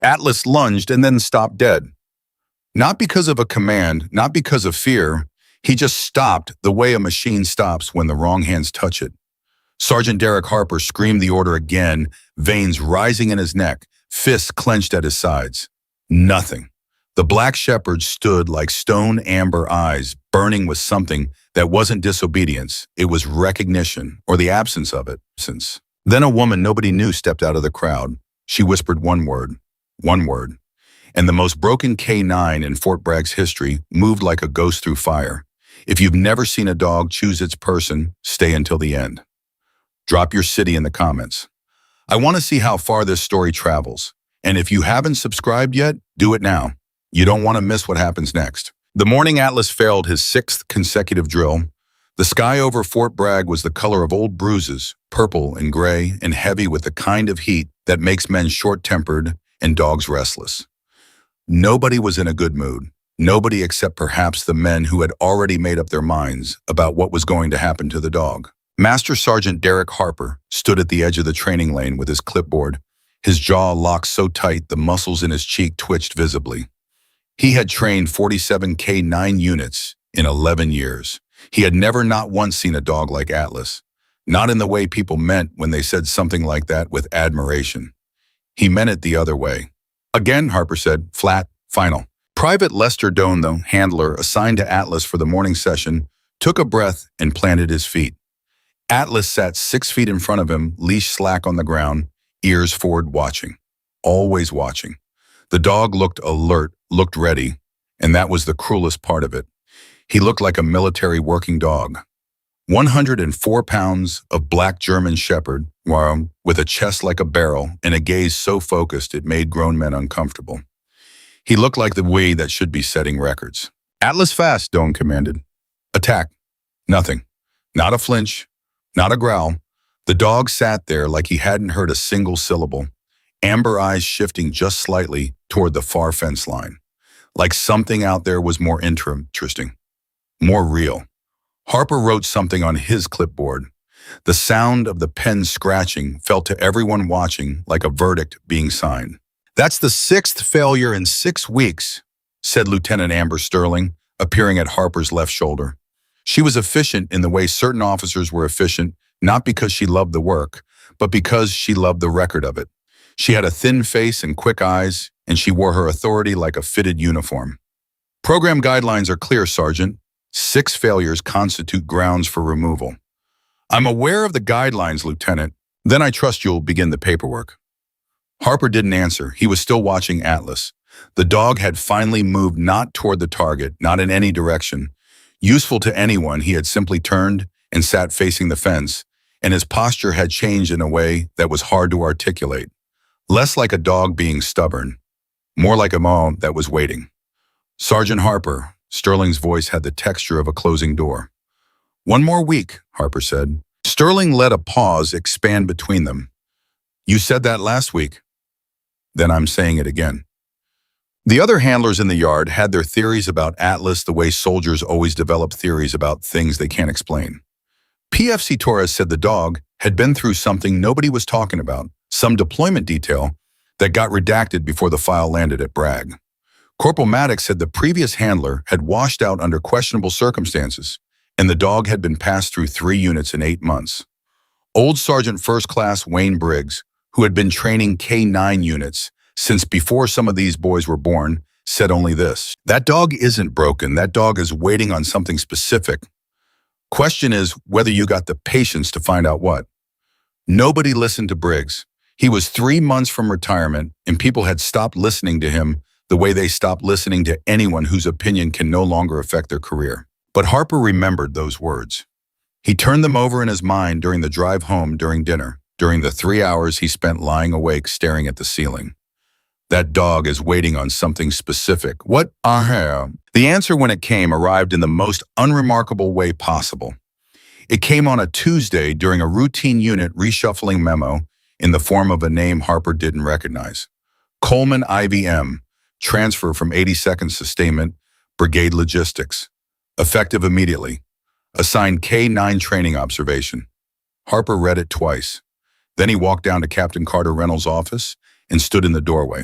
Atlas lunged and then stopped dead. Not because of a command, not because of fear. He just stopped the way a machine stops when the wrong hands touch it. Sergeant Derek Harper screamed the order again, veins rising in his neck, fists clenched at his sides. Nothing. The black shepherd stood like stone amber eyes, burning with something that wasn't disobedience. It was recognition, or the absence of it. Then a woman nobody knew stepped out of the crowd. She whispered one word, and the most broken K9 in Fort Bragg's history moved like a ghost through fire. If you've never seen a dog choose its person, stay until the end. Drop your city in the comments. I want to see how far this story travels. And if you haven't subscribed yet, do it now. You don't want to miss what happens next. The morning Atlas failed his 6th consecutive drill. The sky over Fort Bragg was the color of old bruises, purple and gray and heavy with the kind of heat that makes men short-tempered and dogs restless. Nobody was in a good mood. Nobody except perhaps the men who had already made up their minds about what was going to happen to the dog. Master Sergeant Derek Harper stood at the edge of the training lane with his clipboard, his jaw locked so tight the muscles in his cheek twitched visibly. He had trained 47 K9 units in 11 years. He had never not once seen a dog like Atlas, not in the way people meant when they said something like that with admiration. He meant it the other way. Again, Harper said, flat, final. Private Lester Doan, the handler assigned to Atlas for the morning session, took a breath and planted his feet. Atlas sat 6 feet in front of him, leash slack on the ground, ears forward watching. Always watching. The dog looked alert, looked ready, and that was the cruelest part of it. He looked like a military working dog. 104 pounds of black German shepherd, with a chest like a barrel and a gaze so focused it made grown men uncomfortable. He looked like the way that should be setting records. Atlas fast, Doan commanded. Attack. Nothing. Not a flinch. Not a growl. The dog sat there like he hadn't heard a single syllable, amber eyes shifting just slightly toward the far fence line. Like something out there was more interesting, more real. Harper wrote something on his clipboard. The sound of the pen scratching felt to everyone watching like a verdict being signed. That's the 6th failure in 6 weeks, said Lieutenant Amber Sterling, appearing at Harper's left shoulder. She was efficient in the way certain officers were efficient, not because she loved the work, but because she loved the record of it. She had a thin face and quick eyes, and she wore her authority like a fitted uniform. Program guidelines are clear, Sergeant. 6 failures constitute grounds for removal. I'm aware of the guidelines, Lieutenant. Then I trust you'll begin the paperwork. Harper didn't answer. He was still watching Atlas. The dog had finally moved not toward the target, not in any direction. Useful to anyone, he had simply turned and sat facing the fence, and his posture had changed in a way that was hard to articulate. Less like a dog being stubborn, more like a mom that was waiting. Sergeant Harper, Sterling's voice had the texture of a closing door. 1 more week, Harper said. Sterling let a pause expand between them. You said that last week. Then I'm saying it again. The other handlers in the yard had their theories about Atlas the way soldiers always develop theories about things they can't explain. PFC Torres said the dog had been through something nobody was talking about, some deployment detail that got redacted before the file landed at Bragg. Corporal Maddox said the previous handler had washed out under questionable circumstances, and the dog had been passed through 3 units in 8 months. Old Sergeant First Class Wayne Briggs, who had been training K9 units since before some of these boys were born, said only this: that dog isn't broken. That dog is waiting on something specific. Question is whether you got the patience to find out what. Nobody listened to Briggs. He was 3 months from retirement, and people had stopped listening to him the way they stopped listening to anyone whose opinion can no longer affect their career. But Harper remembered those words. He turned them over in his mind during the drive home during dinner, during the 3 hours he spent lying awake staring at the ceiling. That dog is waiting on something specific. What? The answer, when it came, arrived in the most unremarkable way possible. It came on a Tuesday during a routine unit reshuffling memo in the form of a name Harper didn't recognize. Coleman IVM, transfer from 82nd Sustainment, Brigade Logistics. Effective immediately. Assigned K9 training observation. Harper read it twice. Then he walked down to Captain Carter Reynolds' office and stood in the doorway.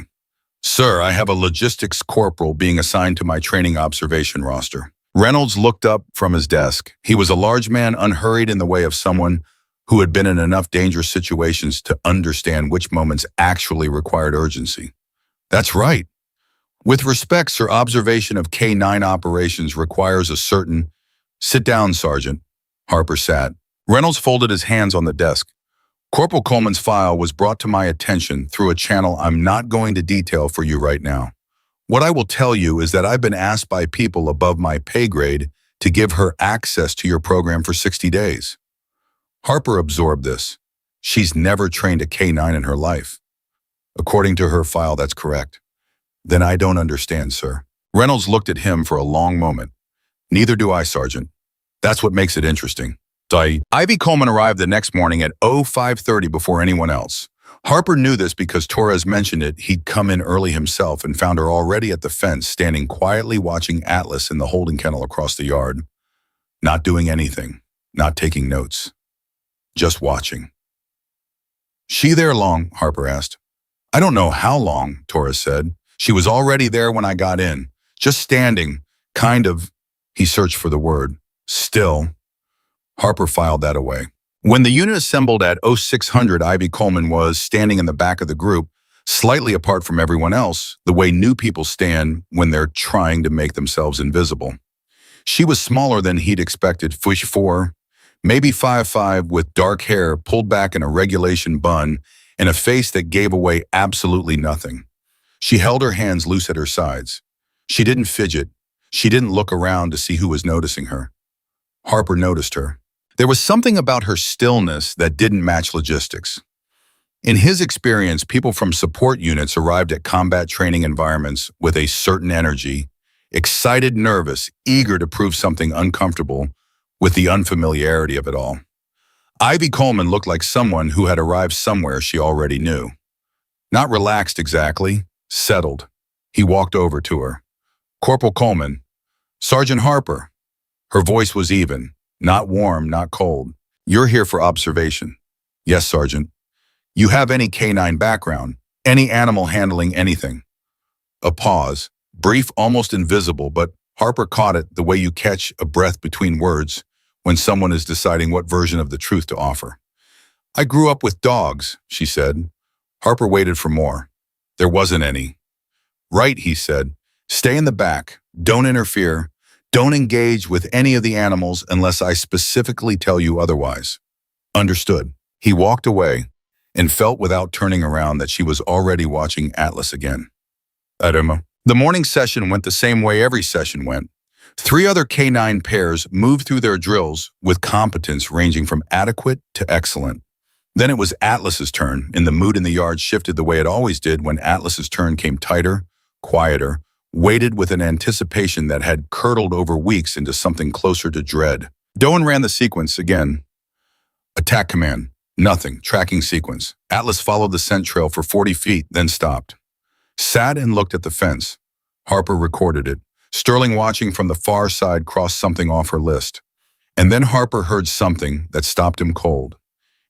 Sir, I have a logistics corporal being assigned to my training observation roster. Reynolds looked up from his desk. He was a large man, unhurried in the way of someone who had been in enough dangerous situations to understand which moments actually required urgency. That's right. With respect, sir, observation of K-9 operations requires a certain... Sit down, Sergeant. Harper sat. Reynolds folded his hands on the desk. Corporal Coleman's file was brought to my attention through a channel I'm not going to detail for you right now. What I will tell you is that I've been asked by people above my pay grade to give her access to your program for 60 days. Harper absorbed this. She's never trained a K-9 in her life. According to her file, that's correct. Then I don't understand, sir. Reynolds looked at him for a long moment. Neither do I, Sergeant. That's what makes it interesting. Ivy Coleman arrived the next morning at 05:30 before anyone else. Harper knew this because Torres mentioned it. He'd come in early himself and found her already at the fence, standing quietly watching Atlas in the holding kennel across the yard. Not doing anything, not taking notes, just watching. She there long? Harper asked. I don't know how long, Torres said. She was already there when I got in, just standing, kind of, he searched for the word, still. Harper filed that away. When the unit assembled at 0600, Ivy Coleman was standing in the back of the group, slightly apart from everyone else, the way new people stand when they're trying to make themselves invisible. She was smaller than he'd expected, 4, maybe 5'5", with dark hair pulled back in a regulation bun and a face that gave away absolutely nothing. She held her hands loose at her sides. She didn't fidget. She didn't look around to see who was noticing her. Harper noticed her. There was something about her stillness that didn't match logistics. In his experience, people from support units arrived at combat training environments with a certain energy, excited, nervous, eager to prove something uncomfortable with the unfamiliarity of it all. Ivy Coleman looked like someone who had arrived somewhere she already knew. Not relaxed exactly, settled. He walked over to her. Corporal Coleman. Sergeant Harper. Her voice was even. Not warm, not cold. You're here for observation. Yes, Sergeant. You have any K-9 background, any animal handling anything. A pause, brief, almost invisible, but Harper caught it the way you catch a breath between words when someone is deciding what version of the truth to offer. I grew up with dogs, she said. Harper waited for more. There wasn't any. Right, he said. Stay in the back. Don't interfere. Don't engage with any of the animals unless I specifically tell you otherwise. Understood. He walked away and felt without turning around that she was already watching Atlas again. Adama. The morning session went the same way every session went. 3 other K-9 pairs moved through their drills with competence ranging from adequate to excellent. Then it was Atlas's turn, and the mood in the yard shifted the way it always did when Atlas's turn came tighter, quieter, waited with an anticipation that had curdled over weeks into something closer to dread. Doan ran the sequence again. Attack command. Nothing. Tracking sequence. Atlas followed the scent trail for 40 feet, then stopped. Sat and looked at the fence. Harper recorded it. Sterling, watching from the far side, crossed something off her list. And then Harper heard something that stopped him cold.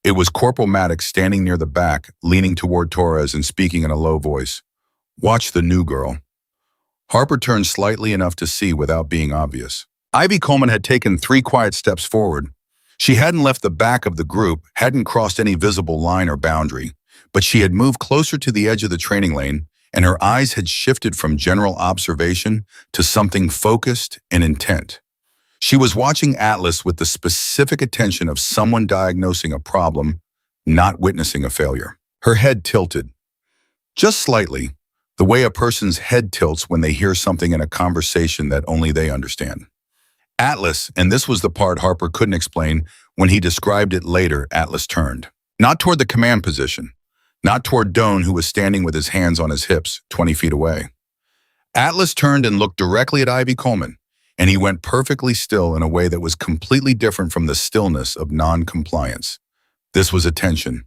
It was Corporal Maddox standing near the back, leaning toward Torres and speaking in a low voice. Watch the new girl. Harper turned slightly enough to see without being obvious. Ivy Coleman had taken 3 quiet steps forward. She hadn't left the back of the group, hadn't crossed any visible line or boundary, but she had moved closer to the edge of the training lane, and her eyes had shifted from general observation to something focused and intent. She was watching Atlas with the specific attention of someone diagnosing a problem, not witnessing a failure. Her head tilted. Just slightly, the way a person's head tilts when they hear something in a conversation that only they understand. Atlas, and this was the part Harper couldn't explain when he described it later, Atlas turned. Not toward the command position. Not toward Doan, who was standing with his hands on his hips, 20 feet away. Atlas turned and looked directly at Ivy Coleman, and he went perfectly still in a way that was completely different from the stillness of non-compliance. This was attention.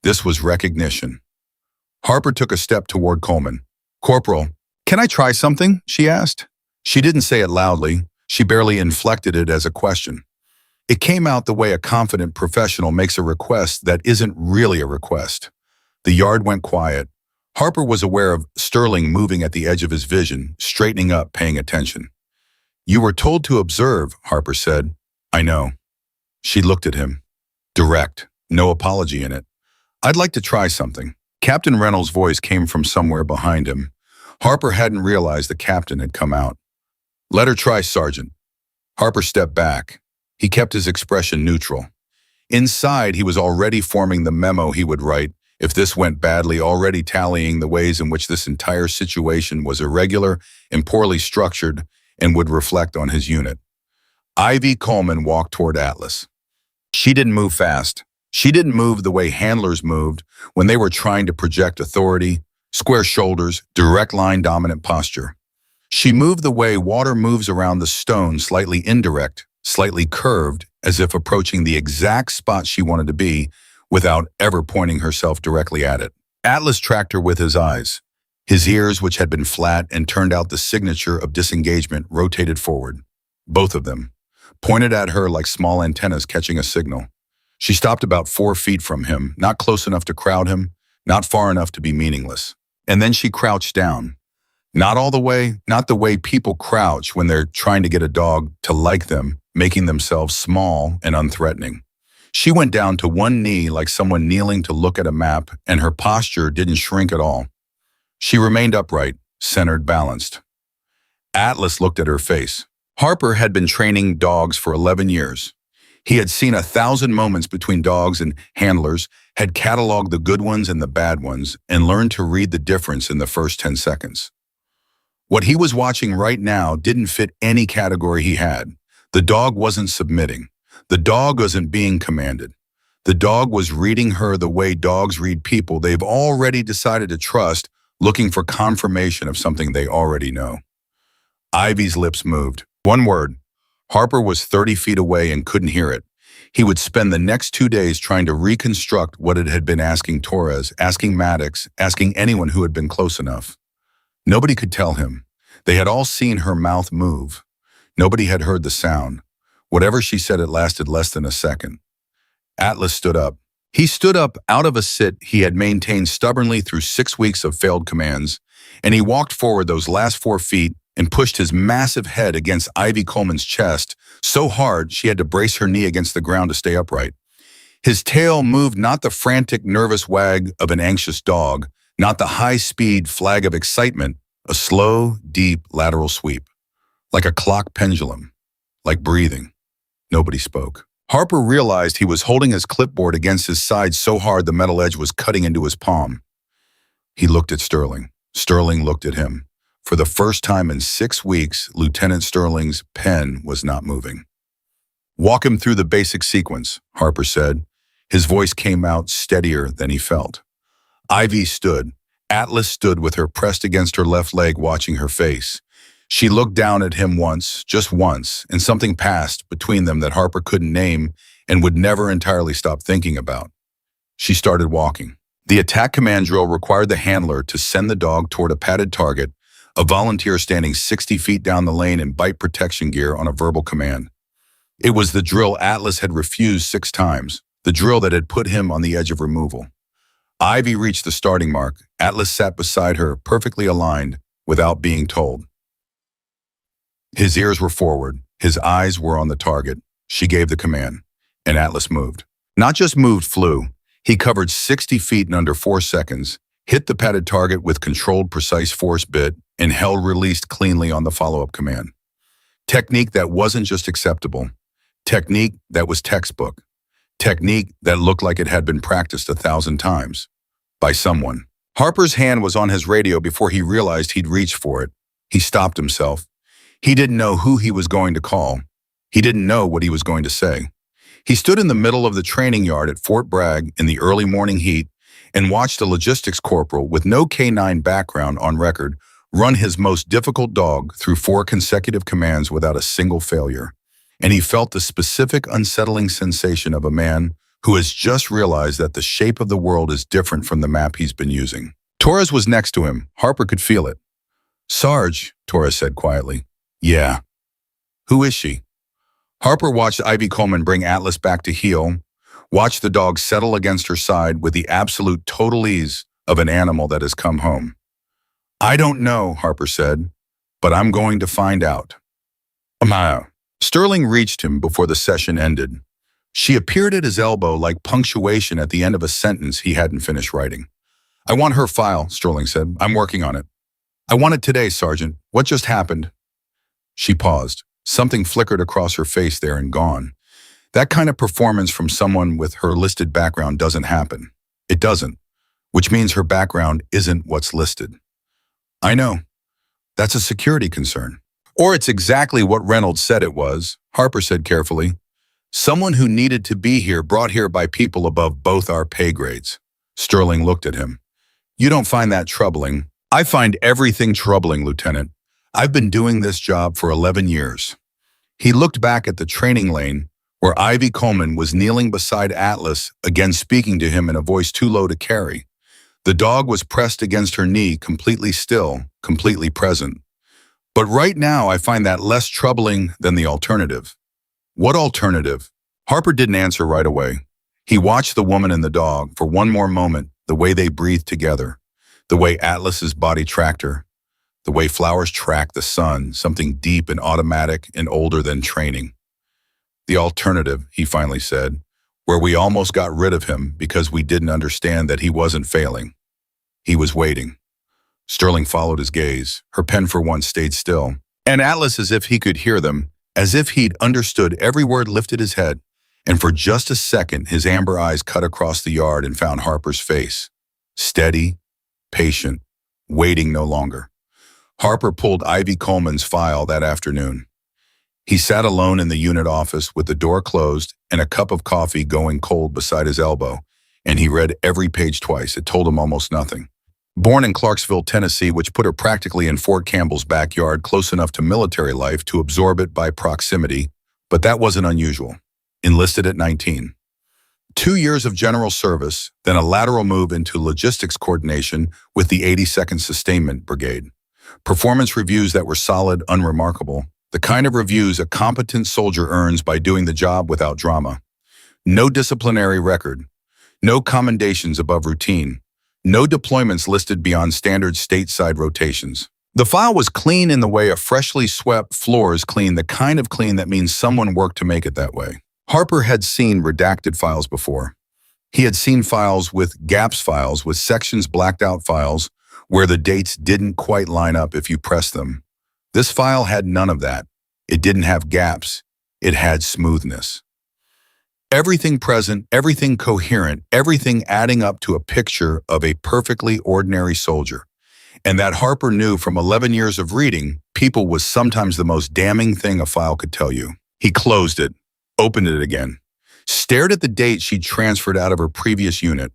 This was recognition. Harper took a step toward Coleman. Corporal, can I try something? She asked. She didn't say it loudly. She barely inflected it as a question. It came out the way a confident professional makes a request that isn't really a request. The yard went quiet. Harper was aware of Sterling moving at the edge of his vision, straightening up, paying attention. "You were told to observe," Harper said. "I know." She looked at him. Direct, no apology in it. "I'd like to try something." Captain Reynolds' voice came from somewhere behind him. Harper hadn't realized the captain had come out. "Let her try, Sergeant." Harper stepped back. He kept his expression neutral. Inside, he was already forming the memo he would write if this went badly, already tallying the ways in which this entire situation was irregular and poorly structured and would reflect on his unit. Ivy Coleman walked toward Atlas. She didn't move fast. She didn't move the way handlers moved when they were trying to project authority, square shoulders, direct line dominant posture. She moved the way water moves around the stone, slightly indirect, slightly curved, as if approaching the exact spot she wanted to be without ever pointing herself directly at it. Atlas tracked her with his eyes. His ears, which had been flat and turned out the signature of disengagement, rotated forward. Both of them, pointed at her like small antennas catching a signal. She stopped about 4 feet from him, not close enough to crowd him, not far enough to be meaningless. And then she crouched down. Not all the way, not the way people crouch when they're trying to get a dog to like them, making themselves small and unthreatening. She went down to one knee like someone kneeling to look at a map, and her posture didn't shrink at all. She remained upright, centered, balanced. Atlas looked at her face. Harper had been training dogs for 11 years. He had seen 1,000 moments between dogs and handlers, had cataloged the good ones and the bad ones, and learned to read the difference in the first 10 seconds. What he was watching right now didn't fit any category he had. The dog wasn't submitting. The dog wasn't being commanded. The dog was reading her the way dogs read people they've already decided to trust, looking for confirmation of something they already know. Ivy's lips moved. One word. Harper was 30 feet away and couldn't hear it. He would spend the next 2 days trying to reconstruct what it had been asking Torres, asking Maddox, asking anyone who had been close enough. Nobody could tell him. They had all seen her mouth move. Nobody had heard the sound. Whatever she said, it lasted less than a second. Atlas stood up. He stood up out of a sit he had maintained stubbornly through 6 weeks of failed commands, and he walked forward those last 4 feet and pushed his massive head against Ivy Coleman's chest so hard she had to brace her knee against the ground to stay upright. His tail moved, not the frantic, nervous wag of an anxious dog, not the high-speed flag of excitement, a slow, deep lateral sweep. Like a clock pendulum, like breathing. Nobody spoke. Harper realized he was holding his clipboard against his side so hard the metal edge was cutting into his palm. He looked at Sterling. Sterling looked at him. For the first time in 6 weeks, Lieutenant Sterling's pen was not moving. "Walk him through the basic sequence," Harper said. His voice came out steadier than he felt. Ivy stood. Atlas stood with her pressed against her left leg, watching her face. She looked down at him once, just once, and something passed between them that Harper couldn't name and would never entirely stop thinking about. She started walking. The attack command drill required the handler to send the dog toward a padded target, a volunteer standing 60 feet down the lane in bite protection gear on a verbal command. It was the drill Atlas had refused 6 times, the drill that had put him on the edge of removal. Ivy reached the starting mark. Atlas sat beside her, perfectly aligned, without being told. His ears were forward. His eyes were on the target. She gave the command, and Atlas moved. Not just moved, flew. He covered 60 feet in under 4 seconds, hit the padded target with controlled, precise force bit, and held released cleanly on the follow-up command. Technique that wasn't just acceptable. Technique that was textbook. Technique that looked like it had been practiced 1,000 times. By someone. Harper's hand was on his radio before he realized he'd reached for it. He stopped himself. He didn't know who he was going to call. He didn't know what he was going to say. He stood in the middle of the training yard at Fort Bragg in the early morning heat and watched a logistics corporal with no K-9 background on record run his most difficult dog through 4 consecutive commands without a single failure. And he felt the specific unsettling sensation of a man who has just realized that the shape of the world is different from the map he's been using. Torres was next to him. Harper could feel it. "Sarge," Torres said quietly. "Yeah." "Who is she?" Harper watched Ivy Coleman bring Atlas back to heel, watched the dog settle against her side with the absolute total ease of an animal that has come home. I don't know, Harper said, but I'm going to find out. Amaya. Sterling reached him before the session ended. She appeared at his elbow like punctuation at the end of a sentence he hadn't finished writing. I want her file, Sterling said. I'm working on it. I want it today, Sergeant. What just happened? She paused. Something flickered across her face there and gone. That kind of performance from someone with her listed background doesn't happen. It doesn't, which means her background isn't what's listed. I know. That's a security concern. Or it's exactly what Reynolds said it was, Harper said carefully. Someone who needed to be here brought here by people above both our pay grades. Sterling looked at him. You don't find that troubling? I find everything troubling, Lieutenant. I've been doing this job for 11 years. He looked back at the training lane where Ivy Coleman was kneeling beside Atlas, again speaking to him in a voice too low to carry. The dog was pressed against her knee, completely still, completely present. But right now, I find that less troubling than the alternative. What alternative? Harper didn't answer right away. He watched the woman and the dog for one more moment, the way they breathed together, the way Atlas's body tracked her, the way flowers track the sun, something deep and automatic and older than training. The alternative, he finally said, where we almost got rid of him because we didn't understand that he wasn't failing. He was waiting. Sterling followed his gaze. Her pen for once stayed still. And Atlas, as if he could hear them, as if he'd understood every word, lifted his head. And for just a second, his amber eyes cut across the yard and found Harper's face. Steady, patient, waiting no longer. Harper pulled Ivy Coleman's file that afternoon. He sat alone in the unit office with the door closed and a cup of coffee going cold beside his elbow, and he read every page twice. It told him almost nothing. Born in Clarksville, Tennessee, which put her practically in Fort Campbell's backyard, close enough to military life to absorb it by proximity, but that wasn't unusual. Enlisted at 19. 2 years of general service, then a lateral move into logistics coordination with the 82nd Sustainment Brigade. Performance reviews that were solid, unremarkable. The kind of reviews a competent soldier earns by doing the job without drama. No disciplinary record. No commendations above routine. No deployments listed beyond standard stateside rotations. The file was clean in the way a freshly swept floor is clean, the kind of clean that means someone worked to make it that way. Harper had seen redacted files before. He had seen files with gaps, files with sections blacked out, files where the dates didn't quite line up if you pressed them. This file had none of that. It didn't have gaps. It had smoothness. Everything present, everything coherent, everything adding up to a picture of a perfectly ordinary soldier. And that Harper knew from 11 years of reading, people was sometimes the most damning thing a file could tell you. He closed it, opened it again, stared at the date she'd transferred out of her previous unit,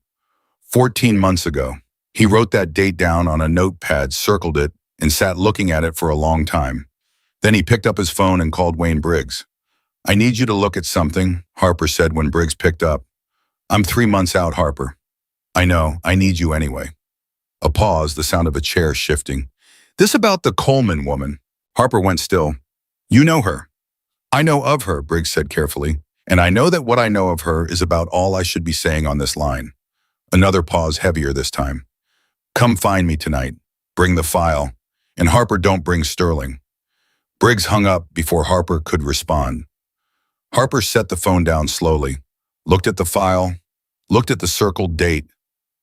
14 months ago. He wrote that date down on a notepad, circled it, and sat looking at it for a long time. Then he picked up his phone and called Wayne Briggs. I need you to look at something, Harper said when Briggs picked up. I'm 3 months out, Harper. I know, I need you anyway. A pause, the sound of a chair shifting. This about the Coleman woman. Harper went still. You know her. I know of her, Briggs said carefully, and I know that what I know of her is about all I should be saying on this line. Another pause, heavier this time. Come find me tonight. Bring the file. And Harper, don't bring Sterling. Briggs hung up before Harper could respond. Harper set the phone down slowly, looked at the file, looked at the circled date,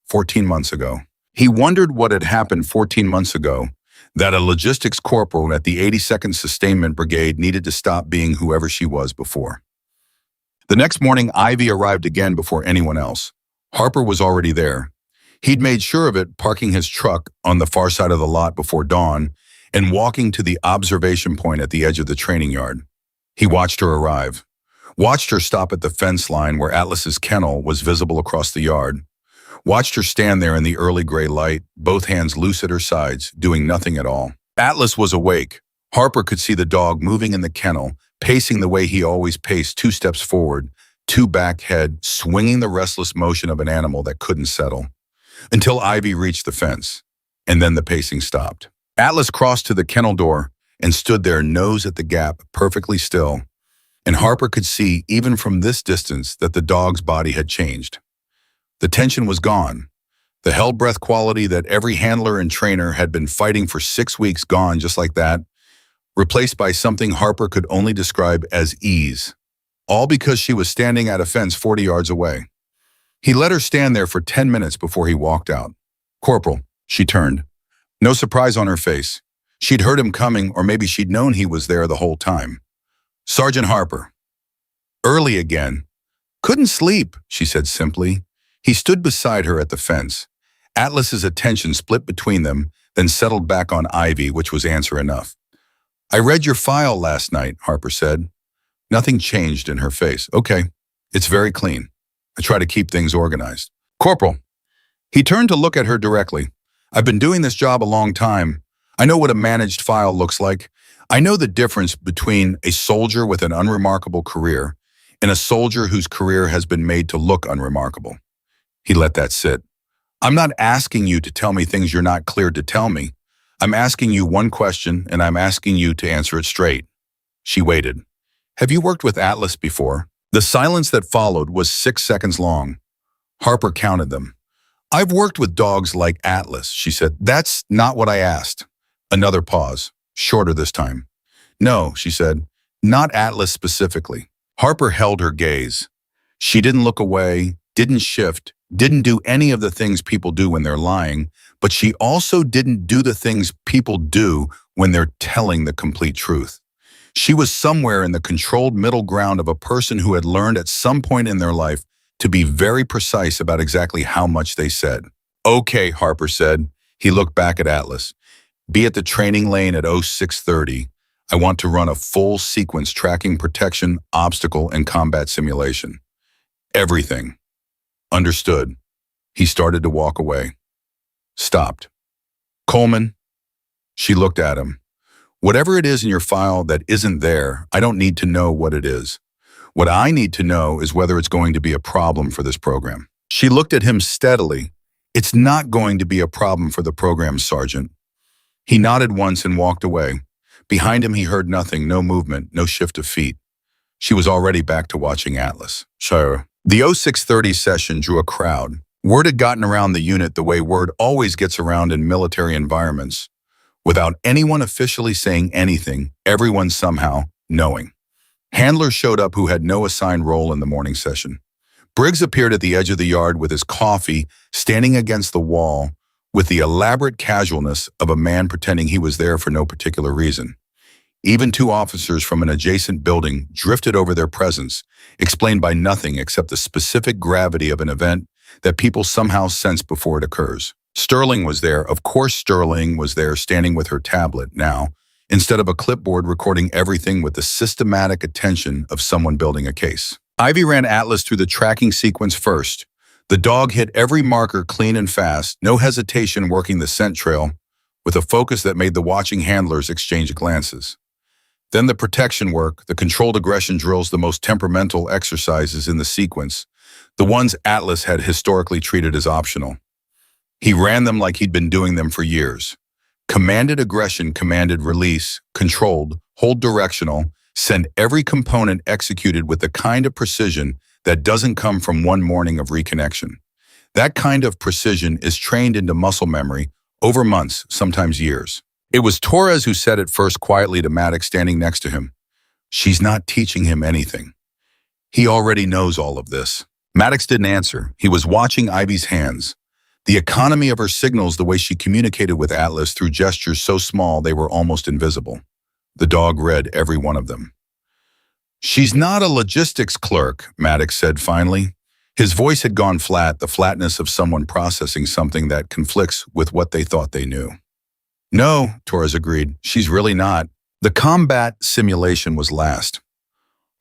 14 months ago. He wondered what had happened 14 months ago, that a logistics corporal at the 82nd Sustainment Brigade needed to stop being whoever she was before. The next morning, Ivy arrived again before anyone else. Harper was already there. He'd made sure of it, parking his truck on the far side of the lot before dawn and walking to the observation point at the edge of the training yard. He watched her arrive. Watched her stop at the fence line where Atlas's kennel was visible across the yard. Watched her stand there in the early gray light, both hands loose at her sides, doing nothing at all. Atlas was awake. Harper could see the dog moving in the kennel, pacing the way he always paced, 2 steps forward, 2 back head, swinging the restless motion of an animal that couldn't settle. Until Ivy reached the fence, and then the pacing stopped. Atlas crossed to the kennel door and stood there, nose at the gap, perfectly still. And Harper could see, even from this distance, that the dog's body had changed. The tension was gone. The held breath quality that every handler and trainer had been fighting for 6 weeks gone just like that, replaced by something Harper could only describe as ease. All because she was standing at a fence 40 yards away. He let her stand there for 10 minutes before he walked out. "Corporal," she turned. No surprise on her face. She'd heard him coming, or maybe she'd known he was there the whole time. "Sergeant Harper." "Early again." "Couldn't sleep," she said simply. He stood beside her at the fence. Atlas's attention split between them, then settled back on Ivy, which was answer enough. "I read your file last night," Harper said. Nothing changed in her face. "Okay, it's very clean. I try to keep things organized." "Corporal." He turned to look at her directly. "I've been doing this job a long time. I know what a managed file looks like. I know the difference between a soldier with an unremarkable career and a soldier whose career has been made to look unremarkable." He let that sit. "I'm not asking you to tell me things you're not cleared to tell me. I'm asking you one question, and I'm asking you to answer it straight." She waited. "Have you worked with Atlas before?" The silence that followed was 6 seconds long. Harper counted them. "I've worked with dogs like Atlas," she said. "That's not what I asked." Another pause, shorter this time. "No," she said, "not Atlas specifically." Harper held her gaze. She didn't look away, didn't shift, didn't do any of the things people do when they're lying, but she also didn't do the things people do when they're telling the complete truth. She was somewhere in the controlled middle ground of a person who had learned at some point in their life to be very precise about exactly how much they said. "Okay," Harper said. He looked back at Atlas. "Be at the training lane at 0630. I want to run a full sequence tracking protection, obstacle, and combat simulation. Everything." "Understood." He started to walk away. Stopped. "Coleman." She looked at him. "Whatever it is in your file that isn't there, I don't need to know what it is. What I need to know is whether it's going to be a problem for this program." She looked at him steadily. "It's not going to be a problem for the program, Sergeant." He nodded once and walked away. Behind him he heard nothing, no movement, no shift of feet. She was already back to watching Atlas. Sure. The 0630 session drew a crowd. Word had gotten around the unit the way word always gets around in military environments. Without anyone officially saying anything, everyone somehow knowing. Handlers showed up who had no assigned role in the morning session. Briggs appeared at the edge of the yard with his coffee, standing against the wall, with the elaborate casualness of a man pretending he was there for no particular reason. Even 2 officers from an adjacent building drifted over their presence, explained by nothing except the specific gravity of an event that people somehow sense before it occurs. Sterling was there. Of course Sterling was there, standing with her tablet now, instead of a clipboard recording everything with the systematic attention of someone building a case. Ivy ran Atlas through the tracking sequence first. The dog hit every marker clean and fast, no hesitation working the scent trail, with a focus that made the watching handlers exchange glances. Then the protection work, the controlled aggression drills, the most temperamental exercises in the sequence, the ones Atlas had historically treated as optional. He ran them like he'd been doing them for years. Commanded aggression, commanded release, controlled, hold directional, send every component executed with the kind of precision that doesn't come from one morning of reconnection. That kind of precision is trained into muscle memory over months, sometimes years. It was Torres who said it first quietly to Maddox standing next to him. "She's not teaching him anything. He already knows all of this." Maddox didn't answer. He was watching Ivy's hands. The economy of her signals, the way she communicated with Atlas through gestures so small they were almost invisible. The dog read every one of them. "She's not a logistics clerk," Maddox said finally. His voice had gone flat, the flatness of someone processing something that conflicts with what they thought they knew. "No," Torres agreed, "she's really not." The combat simulation was last.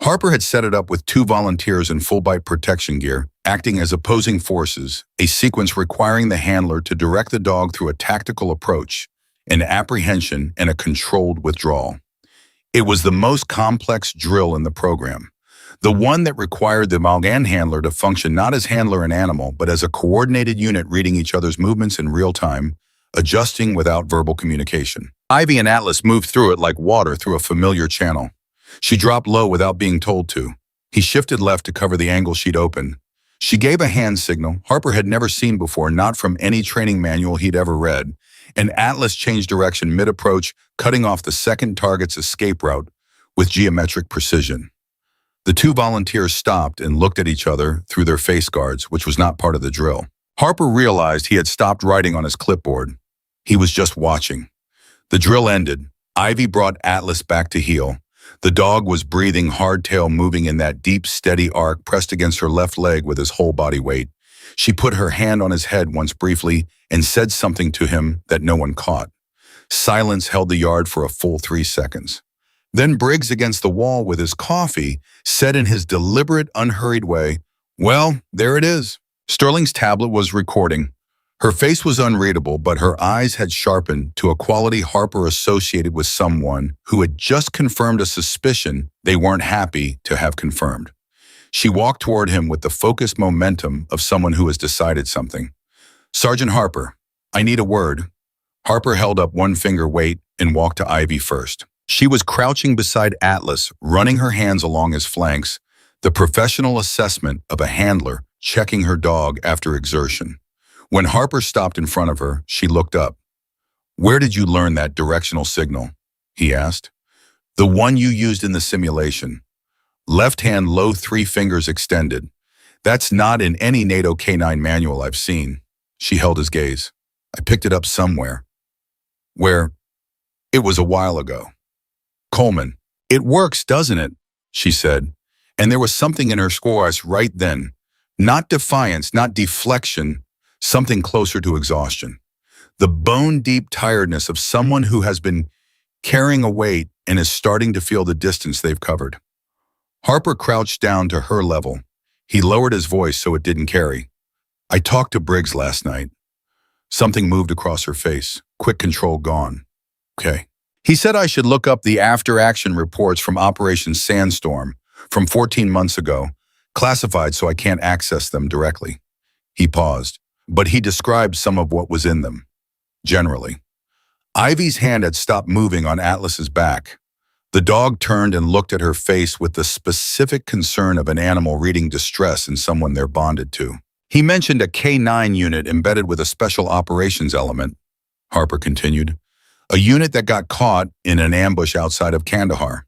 Harper had set it up with 2 volunteers in full-bite protection gear, acting as opposing forces, a sequence requiring the handler to direct the dog through a tactical approach, an apprehension, and a controlled withdrawal. It was the most complex drill in the program, the one that required the Malgan handler to function not as handler and animal, but as a coordinated unit reading each other's movements in real time, adjusting without verbal communication. Ivy and Atlas moved through it like water through a familiar channel. She dropped low without being told to. He shifted left to cover the angle she'd opened. She gave a hand signal Harper had never seen before, not from any training manual he'd ever read, and Atlas changed direction mid-approach, cutting off the second target's escape route with geometric precision. The two volunteers stopped and looked at each other through their face guards, which was not part of the drill. Harper realized he had stopped writing on his clipboard. He was just watching. The drill ended. Ivy brought Atlas back to heel. The dog was breathing, hardtail moving in that deep, steady arc, pressed against her left leg with his whole body weight. She put her hand on his head once briefly and said something to him that no one caught. Silence held the yard for a full 3 seconds. Then Briggs, against the wall with his coffee, said in his deliberate, unhurried way, "Well, there it is." Sterling's tablet was recording. Her face was unreadable, but her eyes had sharpened to a quality Harper associated with someone who had just confirmed a suspicion they weren't happy to have confirmed. She walked toward him with the focused momentum of someone who has decided something. "Sergeant Harper, I need a word." Harper held up one finger, "Wait," and walked to Ivy first. She was crouching beside Atlas, running her hands along his flanks, the professional assessment of a handler checking her dog after exertion. When Harper stopped in front of her, she looked up. "Where did you learn that directional signal?" he asked. "The one you used in the simulation. Left hand low, 3 fingers extended. That's not in any NATO K9 manual I've seen." She held his gaze. "I picked it up somewhere." "Where?" "It was a while ago." "Coleman, it works, doesn't it?" she said. And there was something in her voice right then. Not defiance, not deflection, something closer to exhaustion. The bone-deep tiredness of someone who has been carrying a weight and is starting to feel the distance they've covered. Harper crouched down to her level. He lowered his voice so it didn't carry. "I talked to Briggs last night." Something moved across her face. Quick control gone. "Okay." "He said I should look up the after-action reports from Operation Sandstorm from 14 months ago, classified so I can't access them directly." He paused, but he described some of what was in them. Generally. Ivy's hand had stopped moving on Atlas's back. The dog turned and looked at her face with the specific concern of an animal reading distress in someone they're bonded to. "He mentioned a K9 unit embedded with a special operations element," Harper continued. "A unit that got caught in an ambush outside of Kandahar.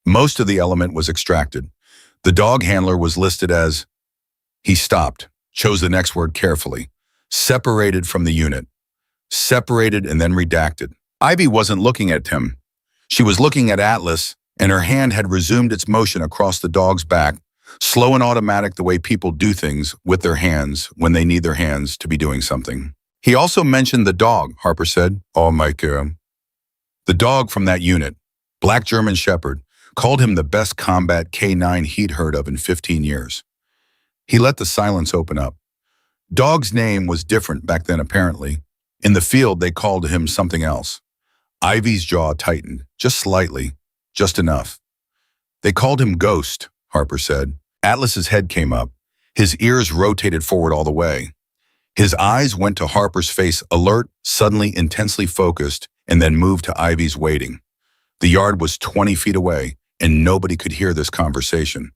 Most of the element was extracted. The dog handler was listed as..." He stopped, chose the next word carefully. "Separated from the unit." Separated and then redacted. Ivy wasn't looking at him. She was looking at Atlas, and her hand had resumed its motion across the dog's back, slow and automatic the way people do things with their hands when they need their hands to be doing something. "He also mentioned the dog," Harper said. "Oh, my God." "The dog from that unit, Black German Shepherd, called him the best combat K9 he'd heard of in 15 years. He let the silence open up. Dog's name was different back then, apparently. In the field, they called him something else. Ivy's jaw tightened, just slightly, just enough. "They called him Ghost," Harper said. Atlas's head came up. His ears rotated forward all the way. His eyes went to Harper's face, alert, suddenly intensely focused, and then moved to Ivy's, waiting. The yard was 20 feet away, and nobody could hear this conversation.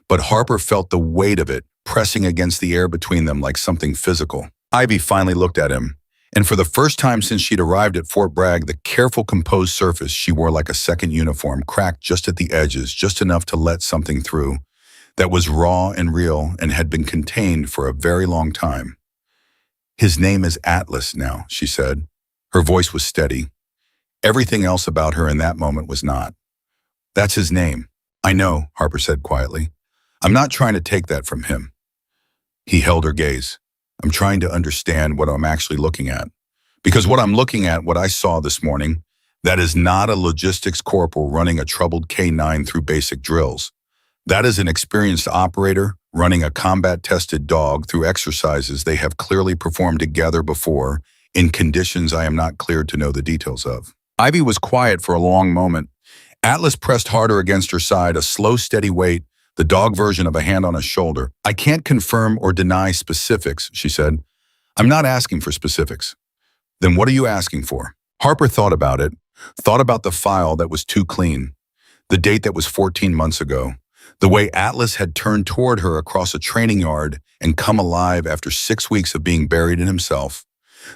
But Harper felt the weight of it pressing against the air between them like something physical. Ivy finally looked at him, and for the first time since she'd arrived at Fort Bragg, the careful, composed surface she wore like a second uniform cracked just at the edges, just enough to let something through that was raw and real and had been contained for a very long time. "His name is Atlas now," she said. Her voice was steady. Everything else about her in that moment was not. "That's his name." "I know," Harper said quietly. "I'm not trying to take that from him." He held her gaze. "I'm trying to understand what I'm actually looking at. Because what I'm looking at, what I saw this morning, that is not a logistics corporal running a troubled K9 through basic drills. That is an experienced operator running a combat-tested dog through exercises they have clearly performed together before in conditions I am not cleared to know the details of." Ivy was quiet for a long moment. Atlas pressed harder against her side, a slow, steady weight, the dog version of a hand on his shoulder. "I can't confirm or deny specifics," she said. "I'm not asking for specifics." "Then what are you asking for?" Harper thought about it, thought about the file that was too clean, the date that was 14 months ago, The way Atlas had turned toward her across a training yard and come alive after 6 weeks of being buried in himself.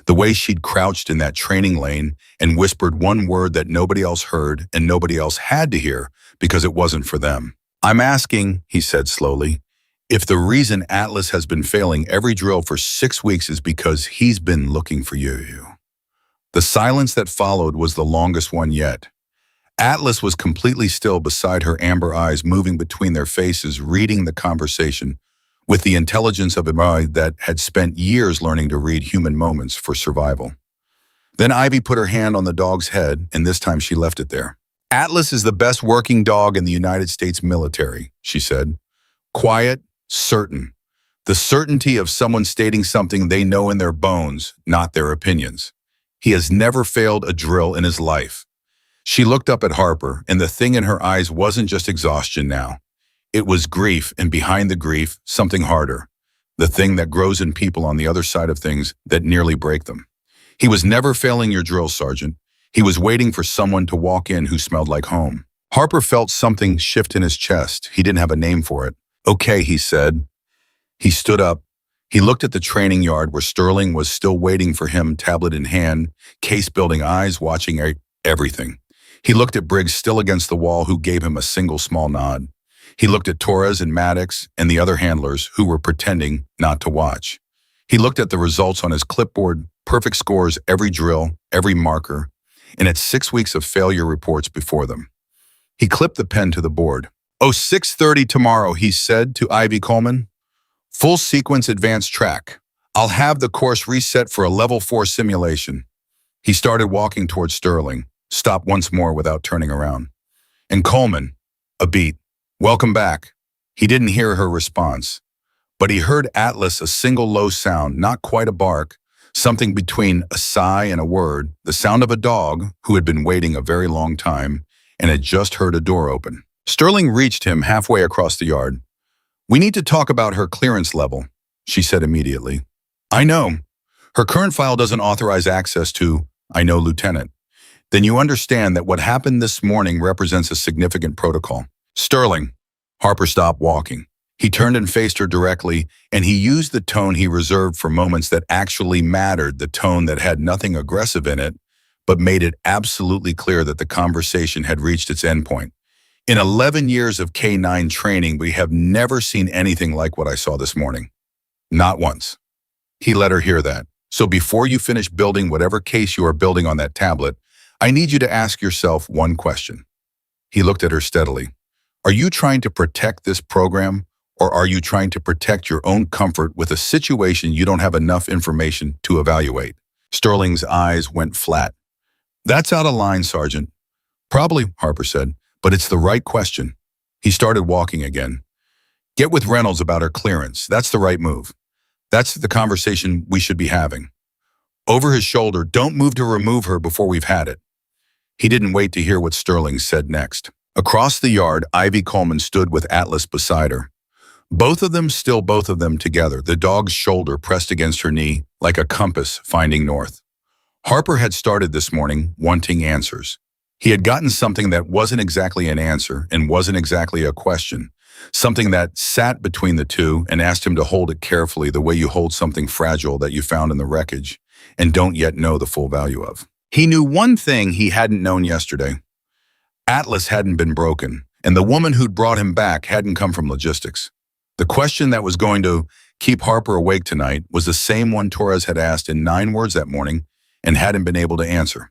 The way she'd crouched in that training lane and whispered one word that nobody else heard and nobody else had to hear because it wasn't for them. "I'm asking," he said slowly, "if the reason Atlas has been failing every drill for 6 weeks is because he's been looking for you." The silence that followed was the longest one yet. Atlas was completely still beside her, amber eyes moving between their faces, reading the conversation with the intelligence of a mind that had spent years learning to read human moments for survival. Then Ivy put her hand on the dog's head, and this time she left it there. "Atlas is the best working dog in the United States military," she said. "Quiet, certain. The certainty of someone stating something they know in their bones, not their opinions. He has never failed a drill in his life." She looked up at Harper, and the thing in her eyes wasn't just exhaustion now. It was grief, and behind the grief, something harder. The thing that grows in people on the other side of things that nearly break them. "He was never failing your drill, Sergeant. He was waiting for someone to walk in who smelled like home." Harper felt something shift in his chest. He didn't have a name for it. "Okay," he said. He stood up. He looked at the training yard where Sterling was still waiting for him, tablet in hand, case-building eyes watching everything. He looked at Briggs still against the wall, who gave him a single small nod. He looked at Torres and Maddox and the other handlers who were pretending not to watch. He looked at the results on his clipboard, perfect scores every drill, every marker, and at 6 weeks of failure reports before them. He clipped the pen to the board. "Oh, 6:30 tomorrow," he said to Ivy Coleman. "Full sequence advanced track. I'll have the course reset for a level 4 simulation." He started walking towards Sterling, stopped once more without turning around. "And Coleman," a beat. "Welcome back." He didn't hear her response, but he heard Atlas, a single low sound, not quite a bark, something between a sigh and a word, the sound of a dog who had been waiting a very long time and had just heard a door open. Sterling reached him halfway across the yard. "We need to talk about her clearance level," she said immediately. "I know. Her current file doesn't authorize access to, I know, Lieutenant. Then you understand that what happened this morning represents a significant protocol." "Sterling." Harper stopped walking. He turned and faced her directly, and he used the tone he reserved for moments that actually mattered, the tone that had nothing aggressive in it, but made it absolutely clear that the conversation had reached its endpoint. "In 11 years of K-9 training, we have never seen anything like what I saw this morning. Not once." He let her hear that. "So before you finish building whatever case you are building on that tablet, I need you to ask yourself one question." He looked at her steadily. "Are you trying to protect this program, or are you trying to protect your own comfort with a situation you don't have enough information to evaluate?" Sterling's eyes went flat. "That's out of line, Sergeant." "Probably," Harper said, "but it's the right question." He started walking again. "Get with Reynolds about her clearance. That's the right move. That's the conversation we should be having." Over his shoulder, "Don't move to remove her before we've had it." He didn't wait to hear what Sterling said next. Across the yard, Ivy Coleman stood with Atlas beside her. Both of them together, the dog's shoulder pressed against her knee like a compass finding north. Harper had started this morning wanting answers. He had gotten something that wasn't exactly an answer and wasn't exactly a question, something that sat between the two and asked him to hold it carefully, the way you hold something fragile that you found in the wreckage and don't yet know the full value of. He knew one thing he hadn't known yesterday. Atlas hadn't been broken, and the woman who'd brought him back hadn't come from logistics. The question that was going to keep Harper awake tonight was the same one Torres had asked in 9 words that morning and hadn't been able to answer.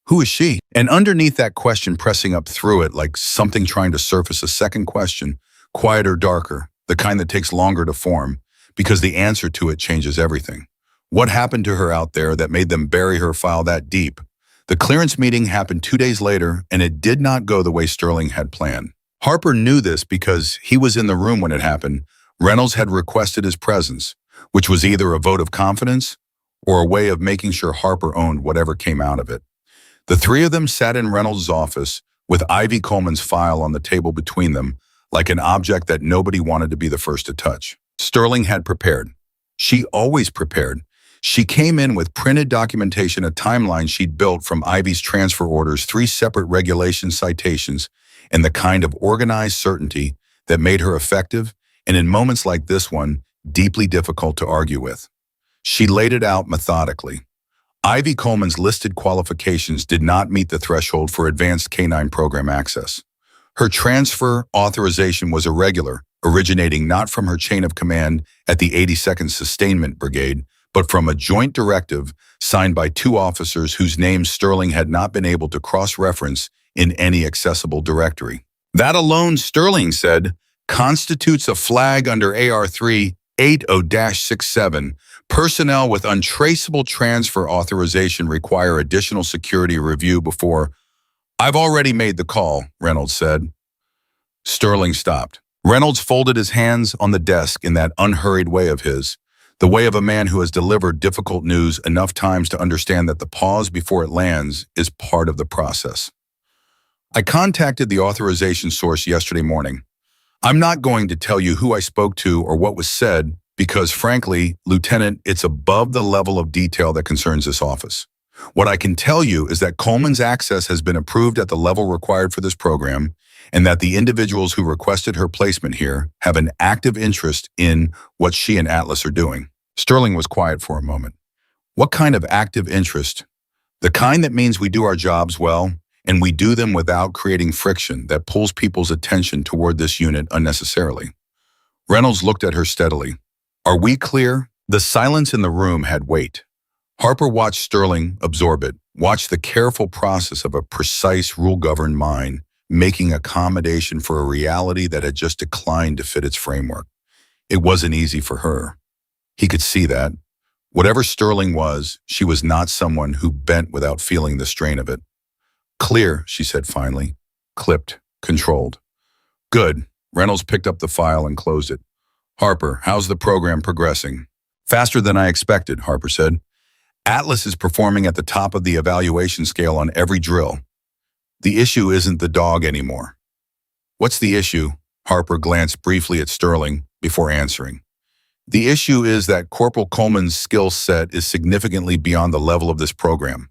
Who is she? And underneath that question, pressing up through it like something trying to surface, a second question, quieter, darker, the kind that takes longer to form, because the answer to it changes everything. What happened to her out there that made them bury her file that deep? The clearance meeting happened 2 days later, and it did not go the way Sterling had planned. Harper knew this because he was in the room when it happened. Reynolds had requested his presence, which was either a vote of confidence or a way of making sure Harper owned whatever came out of it. The three of them sat in Reynolds' office with Ivy Coleman's file on the table between them, like an object that nobody wanted to be the first to touch. Sterling had prepared. She always prepared. She came in with printed documentation, a timeline she'd built from Ivy's transfer orders, 3 separate regulation citations, and the kind of organized certainty that made her effective, and in moments like this one, deeply difficult to argue with. She laid it out methodically. Ivy Coleman's listed qualifications did not meet the threshold for advanced K-9 program access. Her transfer authorization was irregular, originating not from her chain of command at the 82nd Sustainment Brigade, but from a joint directive signed by two officers whose names Sterling had not been able to cross-reference in any accessible directory. That alone, Sterling said, constitutes a flag under AR 380-67. Personnel with untraceable transfer authorization require additional security review before. I've already made the call, Reynolds said. Sterling stopped. Reynolds folded his hands on the desk in that unhurried way of his, the way of a man who has delivered difficult news enough times to understand that the pause before it lands is part of the process. I contacted the authorization source yesterday morning. I'm not going to tell you who I spoke to or what was said because, frankly, Lieutenant, it's above the level of detail that concerns this office. What I can tell you is that Coleman's access has been approved at the level required for this program, and that the individuals who requested her placement here have an active interest in what she and Atlas are doing. Sterling was quiet for a moment. What kind of active interest? The kind that means we do our jobs well, and we do them without creating friction that pulls people's attention toward this unit unnecessarily. Reynolds looked at her steadily. Are we clear? The silence in the room had weight. Harper watched Sterling absorb it, watched the careful process of a precise, rule-governed mind, making accommodation for a reality that had just declined to fit its framework. It wasn't easy for her. He could see that. Whatever Sterling was, she was not someone who bent without feeling the strain of it. Clear, she said finally. Clipped, controlled. Good. Reynolds picked up the file and closed it. Harper, how's the program progressing? Faster than I expected, Harper said. Atlas is performing at the top of the evaluation scale on every drill. The issue isn't the dog anymore. What's the issue? Harper glanced briefly at Sterling before answering. The issue is that Corporal Coleman's skill set is significantly beyond the level of this program.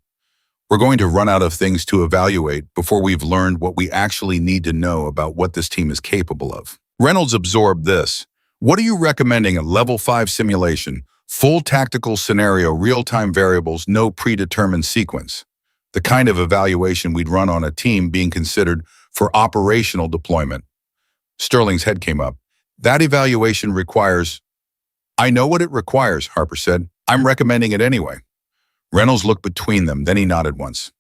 We're going to run out of things to evaluate before we've learned what we actually need to know about what this team is capable of. Reynolds absorbed this. What are you recommending? A level 5 simulation, full tactical scenario, real-time variables, no predetermined sequence. The kind of evaluation we'd run on a team being considered for operational deployment. Sterling's head came up. That evaluation requires... I know what it requires, Harper said. I'm recommending it anyway. Reynolds looked between them, then he nodded once.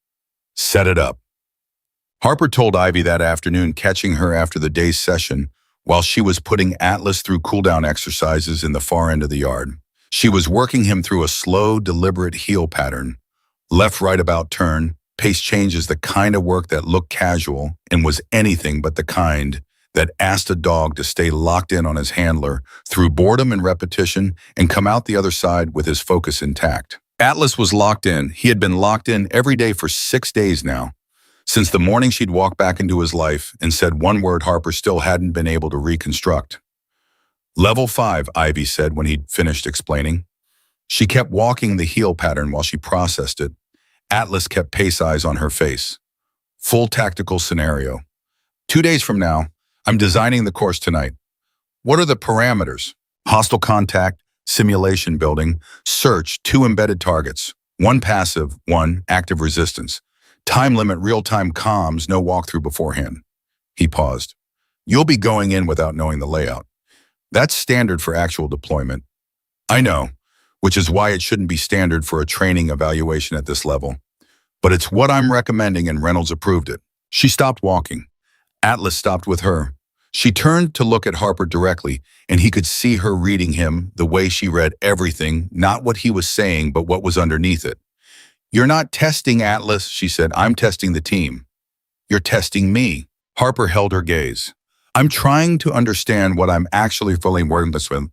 Set it up. Harper told Ivy that afternoon, catching her after the day's session, while she was putting Atlas through cool-down exercises in the far end of the yard. She was working him through a slow, deliberate heel pattern. Left-right about turn, pace changes, the kind of work that looked casual and was anything but the kind that asked a dog to stay locked in on his handler through boredom and repetition and come out the other side with his focus intact. Atlas was locked in. He had been locked in every day for 6 days now. Since the morning she'd walked back into his life and said one word Harper still hadn't been able to reconstruct. Level 5, Ivy said when he'd finished explaining. She kept walking the heel pattern while she processed it. Atlas kept pace eyes on her face. Full tactical scenario. 2 days from now, I'm designing the course tonight. What are the parameters? Hostile contact, simulation building, search, 2 embedded targets, 1 passive, 1 active resistance. Time limit, real-time comms, no walkthrough beforehand. He paused. You'll be going in without knowing the layout. That's standard for actual deployment. I know, which is why it shouldn't be standard for a training evaluation at this level. But it's what I'm recommending, and Reynolds approved it. She stopped walking. Atlas stopped with her. She turned to look at Harper directly, and he could see her reading him the way she read everything, not what he was saying, but what was underneath it. You're not testing Atlas, she said. I'm testing the team. You're testing me. Harper held her gaze. I'm trying to understand what I'm actually fully working with.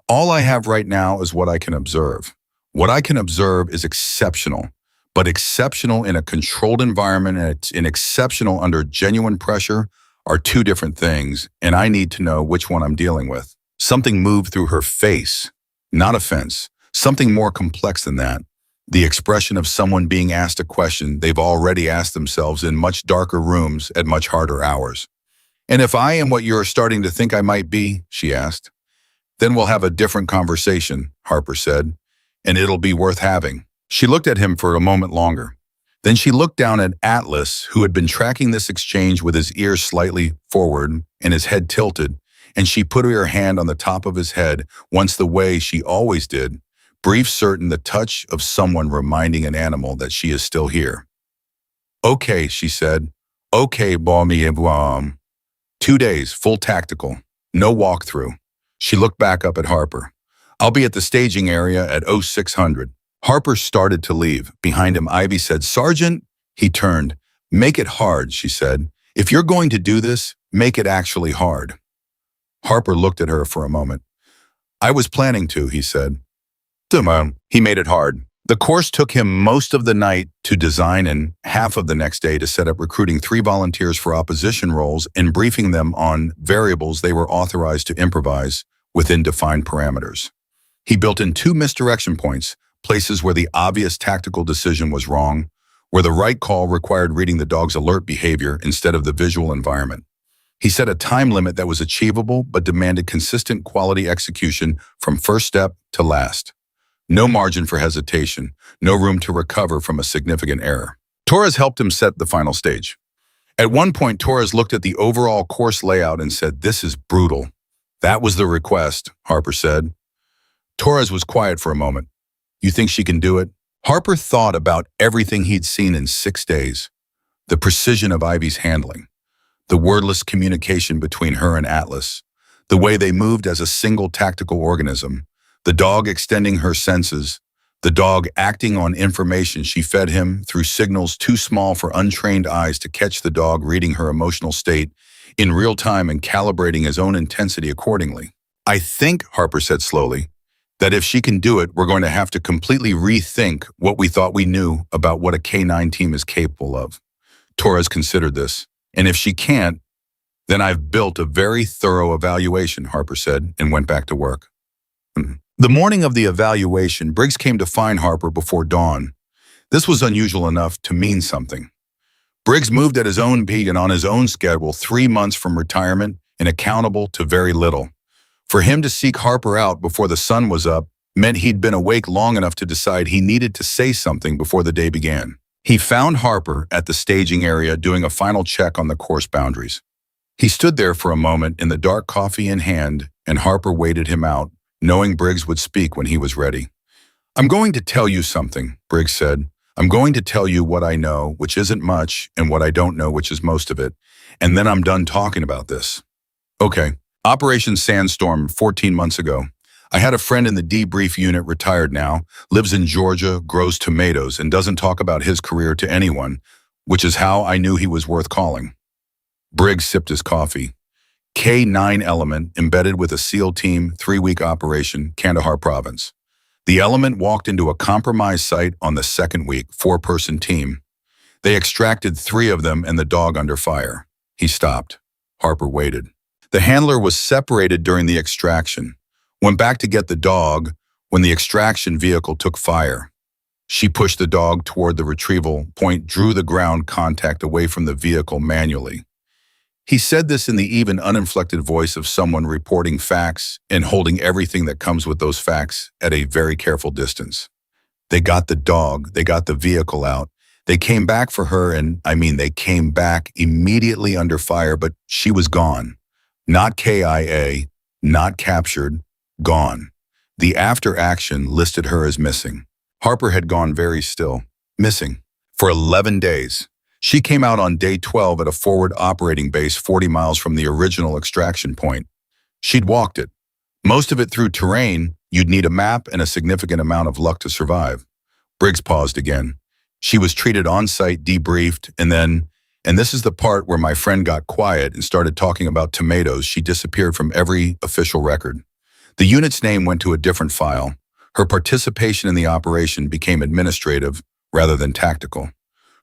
All I have right now is what I can observe. What I can observe is exceptional, but exceptional in a controlled environment and exceptional under genuine pressure are 2 different things, and I need to know which one I'm dealing with. Something moved through her face, not offense, something more complex than that. The expression of someone being asked a question they've already asked themselves in much darker rooms at much harder hours. And if I am what you're starting to think I might be, she asked, then we'll have a different conversation, Harper said, and it'll be worth having. She looked at him for a moment longer. Then she looked down at Atlas, who had been tracking this exchange with his ears slightly forward and his head tilted, and she put her hand on the top of his head once the way she always did, brief certain the touch of someone reminding an animal that she is still here. Okay, she said. Okay, Bom. 2 days, full tactical, no walkthrough. She looked back up at Harper. I'll be at the staging area at 0600. Harper started to leave. Behind him, Ivy said, Sergeant? He turned. Make it hard, she said. If you're going to do this, make it actually hard. Harper looked at her for a moment. I was planning to, he said. He made it hard. The course took him most of the night to design and half of the next day to set up recruiting 3 volunteers for opposition roles and briefing them on variables they were authorized to improvise within defined parameters. He built in 2 misdirection points, places where the obvious tactical decision was wrong, where the right call required reading the dog's alert behavior instead of the visual environment. He set a time limit that was achievable but demanded consistent quality execution from first step to last. No margin for hesitation, no room to recover from a significant error. Torres helped him set the final stage. At one point, Torres looked at the overall course layout and said, "This is brutal." "That was the request," Harper said. Torres was quiet for a moment. "You think she can do it?" Harper thought about everything he'd seen in 6 days. The precision of Ivy's handling, the wordless communication between her and Atlas, the way they moved as a single tactical organism, the dog extending her senses, the dog acting on information she fed him through signals too small for untrained eyes to catch, the dog reading her emotional state in real time and calibrating his own intensity accordingly. "I think," Harper said slowly, "that if she can do it, we're going to have to completely rethink what we thought we knew about what a K9 team is capable of." Torres considered this. "And if she can't, then I've built a very thorough evaluation," Harper said, and went back to work. The morning of the evaluation, Briggs came to find Harper before dawn. This was unusual enough to mean something. Briggs moved at his own beat and on his own schedule, 3 months from retirement and accountable to very little. For him to seek Harper out before the sun was up meant he'd been awake long enough to decide he needed to say something before the day began. He found Harper at the staging area doing a final check on the course boundaries. He stood there for a moment in the dark, coffee in hand, and Harper waited him out, knowing Briggs would speak when he was ready. "I'm going to tell you something," Briggs said. "I'm going to tell you what I know, which isn't much, and what I don't know, which is most of it. And then I'm done talking about this." "Okay. Operation Sandstorm 14 months ago. I had a friend in the debrief unit, retired now, lives in Georgia, grows tomatoes, and doesn't talk about his career to anyone, which is how I knew he was worth calling." Briggs sipped his coffee. K9 element embedded with a SEAL team, 3-week operation, Kandahar province. The element walked into a compromised site on the 2nd week, 4-person team. They extracted 3 of them and the dog under fire. He stopped. Harper waited. The handler was separated during the extraction, went back to get the dog when the extraction vehicle took fire. She pushed the dog toward the retrieval point, drew the ground contact away from the vehicle manually. He said this in the even, uninflected voice of someone reporting facts and holding everything that comes with those facts at a very careful distance. They got the dog, they got the vehicle out. They came back for her, and they came back immediately under fire, but she was gone. Not KIA, not captured, gone. The after action listed her as missing. Harper had gone very still, missing, for 11 days. She came out on day 12 at a forward operating base 40 miles from the original extraction point. She'd walked it. Most of it through terrain you'd need a map and a significant amount of luck to survive. Briggs paused again. She was treated on-site, debriefed, and this is the part where my friend got quiet and started talking about tomatoes, she disappeared from every official record. The unit's name went to a different file. Her participation in the operation became administrative rather than tactical.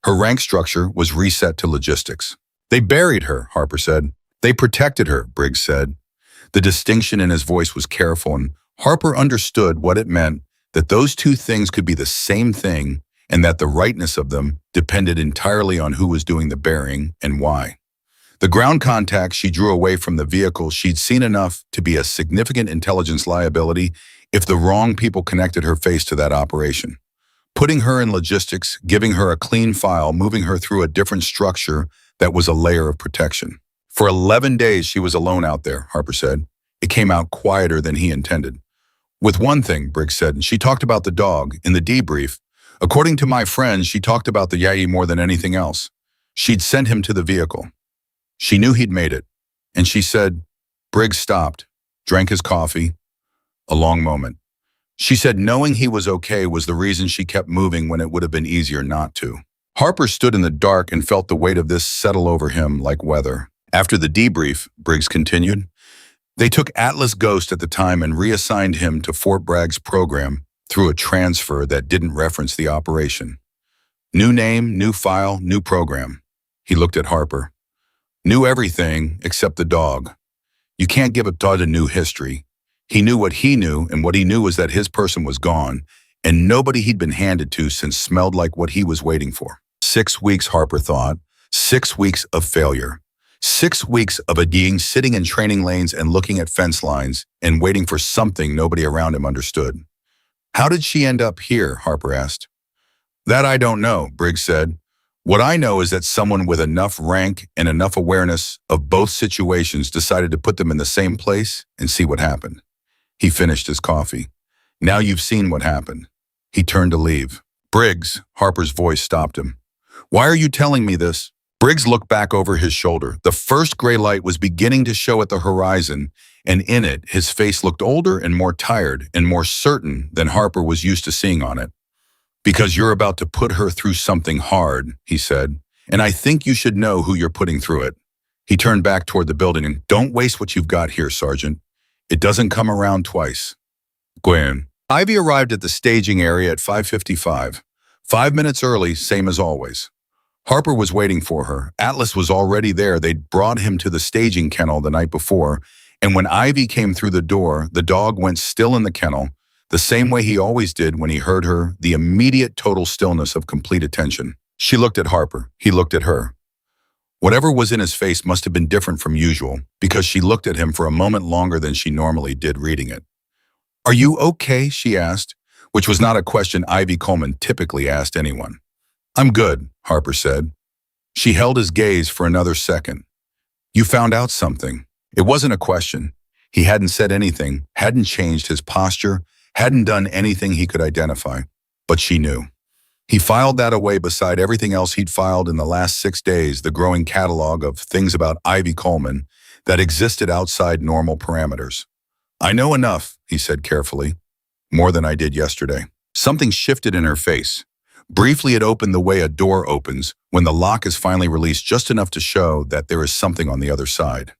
Her rank structure was reset to logistics. "They buried her," Harper said. "They protected her," Briggs said. The distinction in his voice was careful, and Harper understood what it meant, that those 2 things could be the same thing and that the rightness of them depended entirely on who was doing the burying and why. The ground contact she drew away from the vehicle, she'd seen enough to be a significant intelligence liability if the wrong people connected her face to that operation. Putting her in logistics, giving her a clean file, moving her through a different structure that was a layer of protection. For 11 days, she was alone out there, Harper said. It came out quieter than he intended. With one thing, Briggs said, she talked about the dog in the debrief. According to my friends, she talked about the Yai more than anything else. She'd sent him to the vehicle. She knew he'd made it. And she said, Briggs stopped, drank his coffee. A long moment. She said knowing he was okay was the reason she kept moving when it would have been easier not to. Harper stood in the dark and felt the weight of this settle over him like weather. After the debrief, Briggs continued, they took Atlas Ghost at the time and reassigned him to Fort Bragg's program through a transfer that didn't reference the operation. New name, new file, new program. He looked at Harper. Knew everything except the dog. You can't give a dog a new history. He knew what he knew, and what he knew was that his person was gone, and nobody he'd been handed to since smelled like what he was waiting for. 6 weeks, Harper thought. 6 weeks of failure. 6 weeks of a being sitting in training lanes and looking at fence lines and waiting for something nobody around him understood. How did she end up here? Harper asked. That I don't know, Briggs said. What I know is that someone with enough rank and enough awareness of both situations decided to put them in the same place and see what happened. He finished his coffee. Now you've seen what happened. He turned to leave. Briggs, Harper's voice stopped him. Why are you telling me this? Briggs looked back over his shoulder. The first gray light was beginning to show at the horizon, and in it, his face looked older and more tired and more certain than Harper was used to seeing on it. Because you're about to put her through something hard, he said, and I think you should know who you're putting through it. He turned back toward the building and, don't waste what you've got here, Sergeant. It doesn't come around twice. Gwen. Ivy arrived at the staging area at 5:55. 5 minutes early, same as always. Harper was waiting for her. Atlas was already there. They'd brought him to the staging kennel the night before, and when Ivy came through the door, the dog went still in the kennel, the same way he always did when he heard her, the immediate total stillness of complete attention. She looked at Harper. He looked at her. Whatever was in his face must have been different from usual, because she looked at him for a moment longer than she normally did reading it. Are you okay? She asked, which was not a question Ivy Coleman typically asked anyone. I'm good, Harper said. She held his gaze for another second. You found out something. It wasn't a question. He hadn't said anything, hadn't changed his posture, hadn't done anything he could identify. But she knew. He filed that away beside everything else he'd filed in the last 6 days, the growing catalog of things about Ivy Coleman that existed outside normal parameters. I know enough, he said carefully. More than I did yesterday. Something shifted in her face. Briefly, it opened the way a door opens when the lock is finally released, just enough to show that there is something on the other side.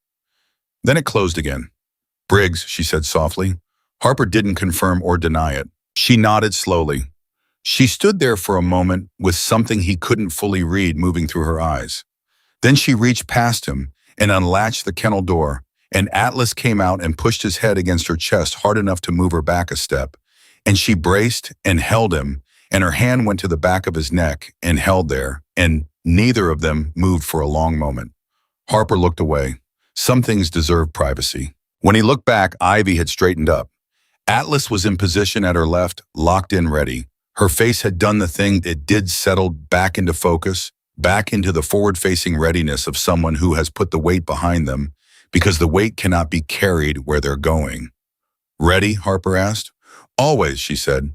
Then it closed again. Briggs, she said softly. Harper didn't confirm or deny it. She nodded slowly. She stood there for a moment with something he couldn't fully read moving through her eyes. Then she reached past him and unlatched the kennel door, and Atlas came out and pushed his head against her chest hard enough to move her back a step. And she braced and held him, and her hand went to the back of his neck and held there, and neither of them moved for a long moment. Harper looked away. Some things deserve privacy. When he looked back, Ivy had straightened up. Atlas was in position at her left, locked in ready. Her face had done the thing it did, settled back into focus, back into the forward-facing readiness of someone who has put the weight behind them, because the weight cannot be carried where they're going. Ready? Harper asked. Always, she said.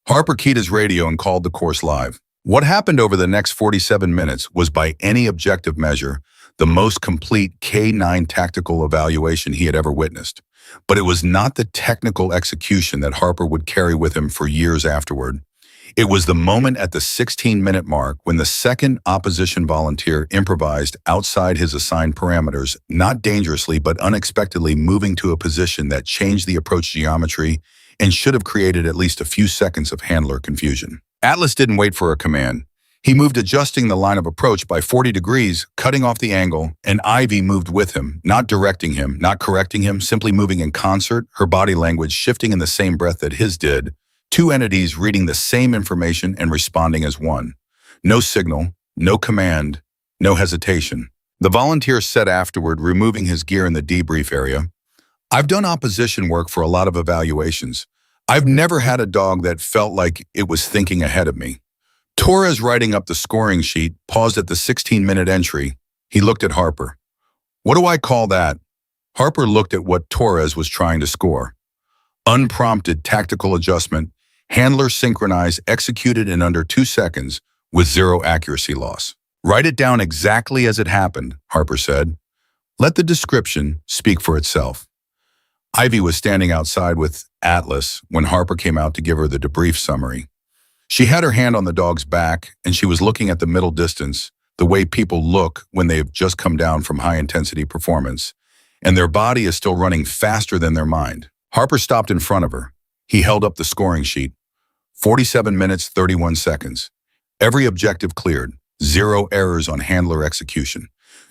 Harper keyed his radio and called the course live. What happened over the next 47 minutes was, by any objective measure, the most complete K-9 tactical evaluation he had ever witnessed. But it was not the technical execution that Harper would carry with him for years afterward. It was the moment at the 16-minute mark when the second opposition volunteer improvised outside his assigned parameters, not dangerously but unexpectedly moving to a position that changed the approach geometry and should have created at least a few seconds of handler confusion. Atlas didn't wait for a command. He moved, adjusting the line of approach by 40 degrees, cutting off the angle, and Ivy moved with him, not directing him, not correcting him, simply moving in concert, her body language shifting in the same breath that his did, two entities reading the same information and responding as one. No signal, no command, no hesitation. The volunteer said afterward, removing his gear in the debrief area, "I've done opposition work for a lot of evaluations. I've never had a dog that felt like it was thinking ahead of me." Torres, writing up the scoring sheet, paused at the 16-minute entry. He looked at Harper. "What do I call that?" Harper looked at what Torres was trying to score. "Unprompted tactical adjustment, handler synchronized, executed in under 2 seconds with 0 accuracy loss." "Write it down exactly as it happened," Harper said. "Let the description speak for itself." Ivy was standing outside with Atlas when Harper came out to give her the debrief summary. She had her hand on the dog's back, and she was looking at the middle distance, the way people look when they've just come down from high-intensity performance, and their body is still running faster than their mind. Harper stopped in front of her. He held up the scoring sheet. 47 minutes, 31 seconds. Every objective cleared. 0 errors on handler execution.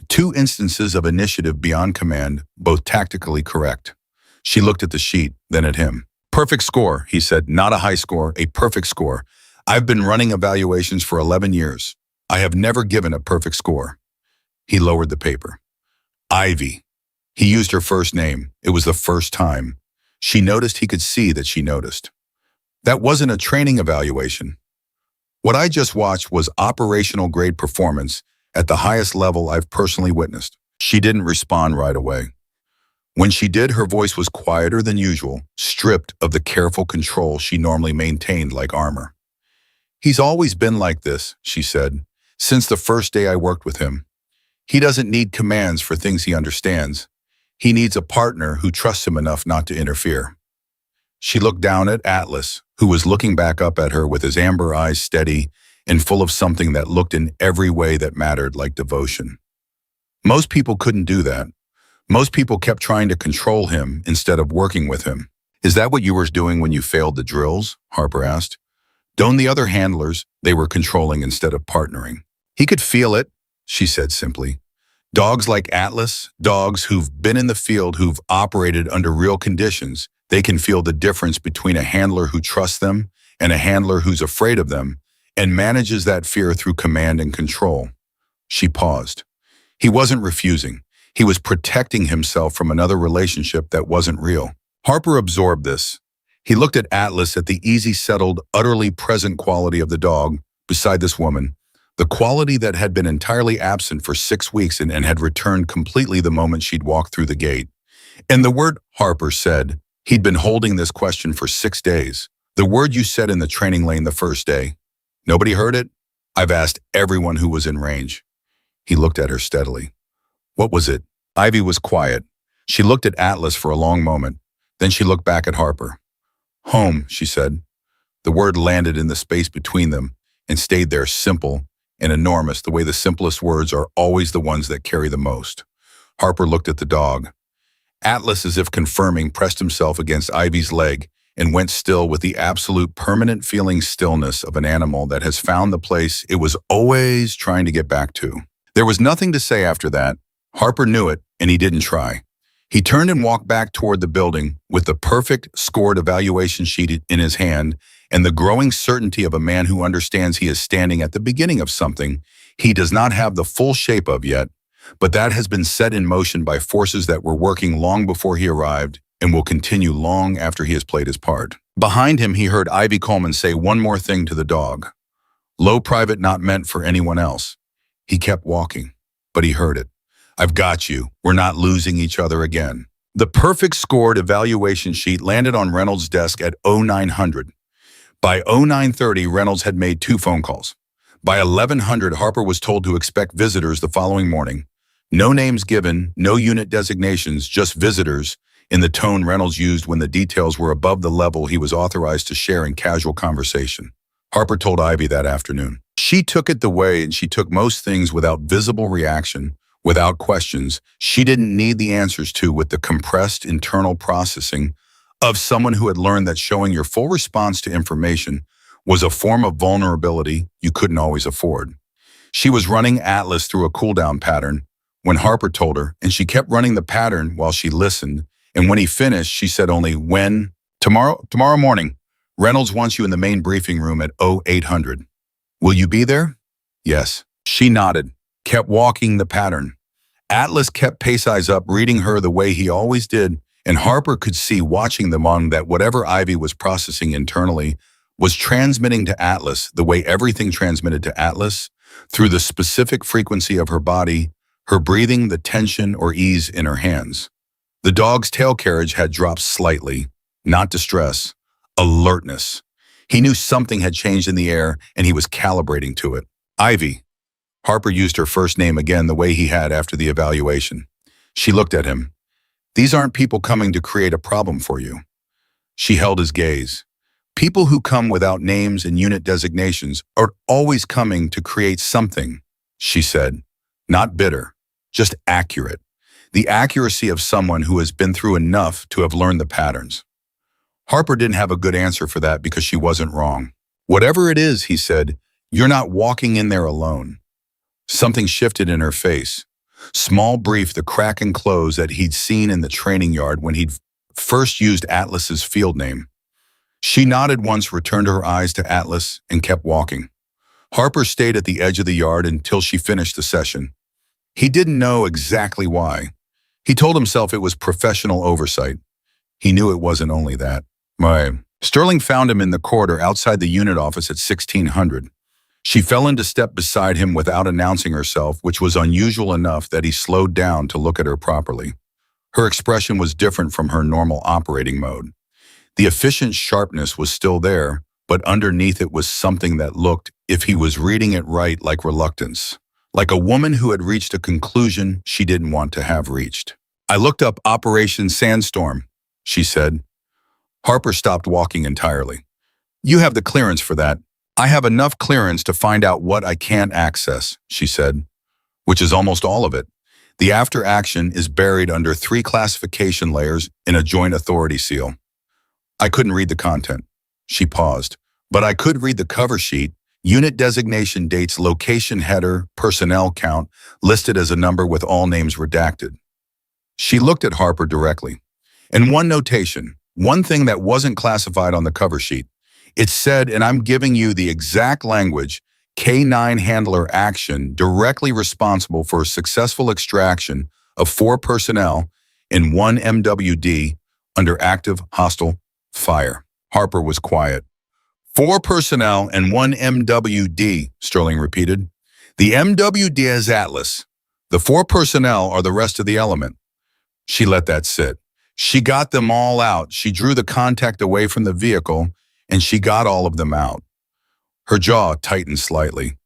2 instances of initiative beyond command, both tactically correct. She looked at the sheet, then at him. "Perfect score," he said. "Not a high score, a perfect score. I've been running evaluations for 11 years. I have never given a perfect score." He lowered the paper. "Ivy." He used her first name. It was the first time. She noticed he could see that she noticed. "That wasn't a training evaluation. What I just watched was operational grade performance at the highest level I've personally witnessed." She didn't respond right away. When she did, her voice was quieter than usual, stripped of the careful control she normally maintained like armor. "He's always been like this," she said, "since the first day I worked with him. He doesn't need commands for things he understands. He needs a partner who trusts him enough not to interfere." She looked down at Atlas, who was looking back up at her with his amber eyes steady and full of something that looked in every way that mattered, like devotion. Most people couldn't do that. Most people kept trying to control him instead of working with him. "Is that what you were doing when you failed the drills?" Harper asked. "Don't the other handlers, they were controlling instead of partnering." "He could feel it," she said simply. "Dogs like Atlas, dogs who've been in the field, who've operated under real conditions, they can feel the difference between a handler who trusts them and a handler who's afraid of them and manages that fear through command and control." She paused. He wasn't refusing. He was protecting himself from another relationship that wasn't real. Harper absorbed this. He looked at Atlas, at the easy, settled, utterly present quality of the dog beside this woman, the quality that had been entirely absent for 6 weeks and had returned completely the moment she'd walked through the gate. And the word, Harper said, he'd been holding this question for 6 days. "The word you said in the training lane the first day. Nobody heard it? I've asked everyone who was in range." He looked at her steadily. "What was it?" Ivy was quiet. She looked at Atlas for a long moment. Then she looked back at Harper. "Home," she said. The word landed in the space between them and stayed there, simple and enormous, the way the simplest words are always the ones that carry the most. Harper looked at the dog. Atlas, as if confirming, pressed himself against Ivy's leg and went still with the absolute permanent feeling stillness of an animal that has found the place it was always trying to get back to. There was nothing to say after that. Harper knew it, and he didn't try. He turned and walked back toward the building with the perfect scored evaluation sheet in his hand and the growing certainty of a man who understands he is standing at the beginning of something he does not have the full shape of yet, but that has been set in motion by forces that were working long before he arrived and will continue long after he has played his part. Behind him, he heard Ivy Coleman say one more thing to the dog. "Low private, not meant for anyone else." He kept walking, but he heard it. "I've got you. We're not losing each other again." The perfect scored evaluation sheet landed on Reynolds' desk at 0900. By 0930, Reynolds had made 2 phone calls. By 1100, Harper was told to expect visitors the following morning. No names given, no unit designations, just visitors, in the tone Reynolds used when the details were above the level he was authorized to share in casual conversation. Harper told Ivy that afternoon. She took it the way and she took most things without visible reaction, without questions she didn't need the answers to, with the compressed internal processing of someone who had learned that showing your full response to information was a form of vulnerability you couldn't always afford. She was running Atlas through a cool-down pattern when Harper told her, and she kept running the pattern while she listened, and when he finished, she said only, "When?" Tomorrow morning. Reynolds wants you in the main briefing room at 0800. Will you be there?" "Yes." She nodded, kept walking the pattern. Atlas kept pace eyes up, reading her the way he always did, and Harper could see watching them on that whatever Ivy was processing internally was transmitting to Atlas the way everything transmitted to Atlas through the specific frequency of her body, her breathing, the tension or ease in her hands. The dog's tail carriage had dropped slightly, not distress, alertness. He knew something had changed in the air and he was calibrating to it. Ivy. Harper used her first name again the way he had after the evaluation. She looked at him. These aren't people coming to create a problem for you. She held his gaze. People who come without names and unit designations are always coming to create something, she said. Not bitter, just accurate. The accuracy of someone who has been through enough to have learned the patterns. Harper didn't have a good answer for that because she wasn't wrong. Whatever it is, he said, you're not walking in there alone. Something shifted in her face. Small brief, the crack and close that he'd seen in the training yard when he'd first used Atlas's field name. She nodded once, returned her eyes to Atlas, and kept walking. Harper stayed at the edge of the yard until she finished the session. He didn't know exactly why. He told himself it was professional oversight. He knew it wasn't only that. Sterling found him in the corridor outside the unit office at 1600. She fell into step beside him without announcing herself, which was unusual enough that he slowed down to look at her properly. Her expression was different from her normal operating mode. The efficient sharpness was still there, but underneath it was something that looked, if he was reading it right, like reluctance. Like a woman who had reached a conclusion she didn't want to have reached. I looked up Operation Sandstorm, she said. Harper stopped walking entirely. You have the clearance for that. I have enough clearance to find out what I can't access, she said, which is almost all of it. The after action is buried under 3 classification layers in a joint authority seal. I couldn't read the content. She paused. But I could read the cover sheet, unit designation dates, location header, personnel count, listed as a number with all names redacted. She looked at Harper directly. And one notation, one thing that wasn't classified on the cover sheet. It said, and I'm giving you the exact language, K9 handler action directly responsible for a successful extraction of 4 personnel in 1 MWD under active hostile fire. Harper was quiet. 4 personnel and 1 MWD, Sterling repeated. The MWD is Atlas. The 4 personnel are the rest of the element. She let that sit. She got them all out. She drew the contact away from the vehicle, and she got all of them out. Her jaw tightened slightly.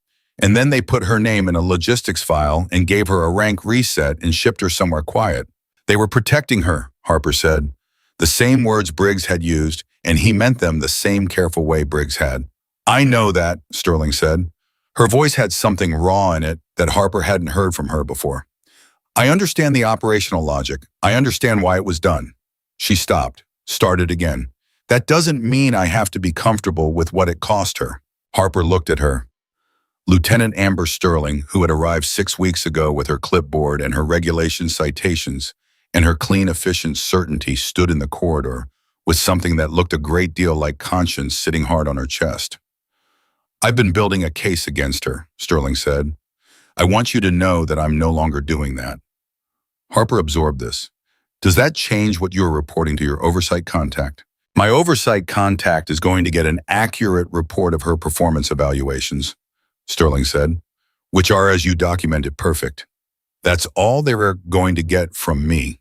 And then they put her name in a logistics file and gave her a rank reset and shipped her somewhere quiet. They were protecting her, Harper said. The same words Briggs had used, and he meant them the same careful way Briggs had. I know that, Sterling said. Her voice had something raw in it that Harper hadn't heard from her before. I understand the operational logic. I understand why it was done. She stopped, started again. That doesn't mean I have to be comfortable with what it cost her. Harper looked at her. Lieutenant Amber Sterling, who had arrived 6 weeks ago with her clipboard and her regulation citations and her clean, efficient certainty, stood in the corridor with something that looked a great deal like conscience sitting hard on her chest. I've been building a case against her, Sterling said. I want you to know that I'm no longer doing that. Harper absorbed this. Does that change what you're reporting to your oversight contact? My oversight contact is going to get an accurate report of her performance evaluations, Sterling said, which are, as you documented, perfect. That's all they were going to get from me.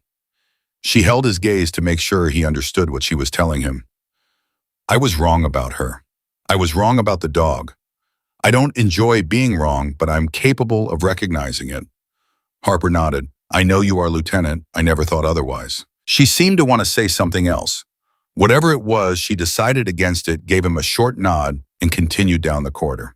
She held his gaze to make sure he understood what she was telling him. I was wrong about her. I was wrong about the dog. I don't enjoy being wrong, but I'm capable of recognizing it. Harper nodded. I know you are, Lieutenant. I never thought otherwise. She seemed to want to say something else. Whatever it was, she decided against it, gave him a short nod, and continued down the corridor.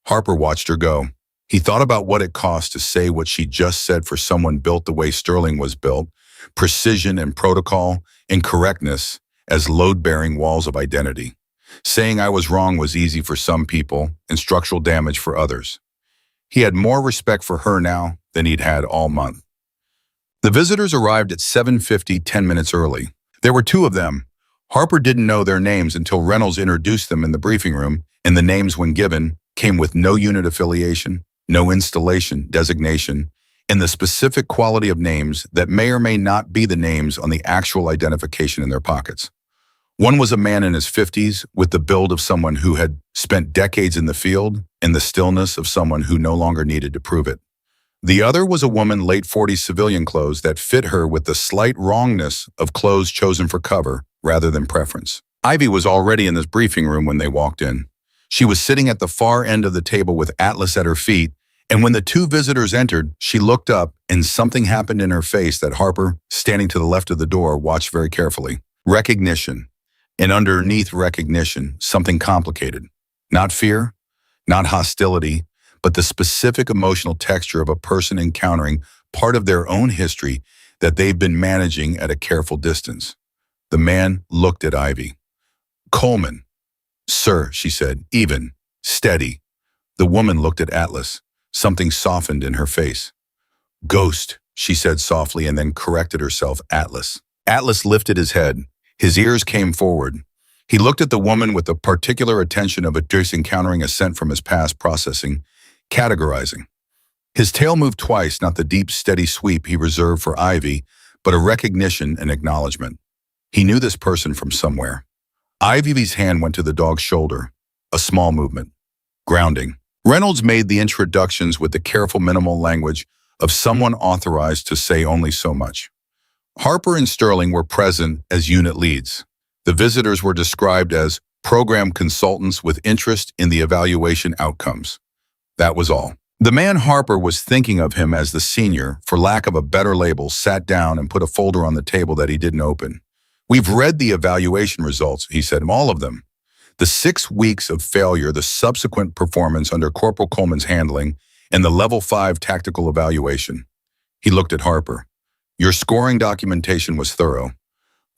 Harper watched her go. He thought about what it cost to say what she just said for someone built the way Sterling was built, precision and protocol and correctness as load-bearing walls of identity. Saying I was wrong was easy for some people and structural damage for others. He had more respect for her now than he'd had all month. The visitors arrived at 7:50, 10 minutes early. There were 2 of them. Harper didn't know their names until Reynolds introduced them in the briefing room, and the names, when given, came with no unit affiliation, no installation designation, in the specific quality of names that may or may not be the names on the actual identification in their pockets. One was a man in his 50s with the build of someone who had spent decades in the field and the stillness of someone who no longer needed to prove it. The other was a woman late 40s civilian clothes that fit her with the slight wrongness of clothes chosen for cover rather than preference. Ivy was already in this briefing room when they walked in. She was sitting at the far end of the table with Atlas at her feet, and when the two visitors entered, she looked up and something happened in her face that Harper, standing to the left of the door, watched very carefully. Recognition. And underneath recognition, something complicated. Not fear, not hostility, but the specific emotional texture of a person encountering part of their own history that they've been managing at a careful distance. The man looked at Ivy. Coleman. Sir, she said, even, steady. The woman looked at Atlas. Something softened in her face. Ghost, she said softly and then corrected herself, Atlas. Atlas lifted his head. His ears came forward. He looked at the woman with the particular attention of a deer encountering a scent from his past, processing, categorizing. His tail moved twice, not the deep, steady sweep he reserved for Ivy, but a recognition and acknowledgement. He knew this person from somewhere. Ivy's hand went to the dog's shoulder, a small movement. Grounding. Reynolds made the introductions with the careful minimal language of someone authorized to say only so much. Harper and Sterling were present as unit leads. The visitors were described as program consultants with interest in the evaluation outcomes. That was all. The man Harper was thinking of him as the senior, for lack of a better label, sat down and put a folder on the table that he didn't open. We've read the evaluation results, he said, all of them. The 6 weeks of failure, the subsequent performance under Corporal Coleman's handling, and the Level 5 tactical evaluation. He looked at Harper. Your scoring documentation was thorough.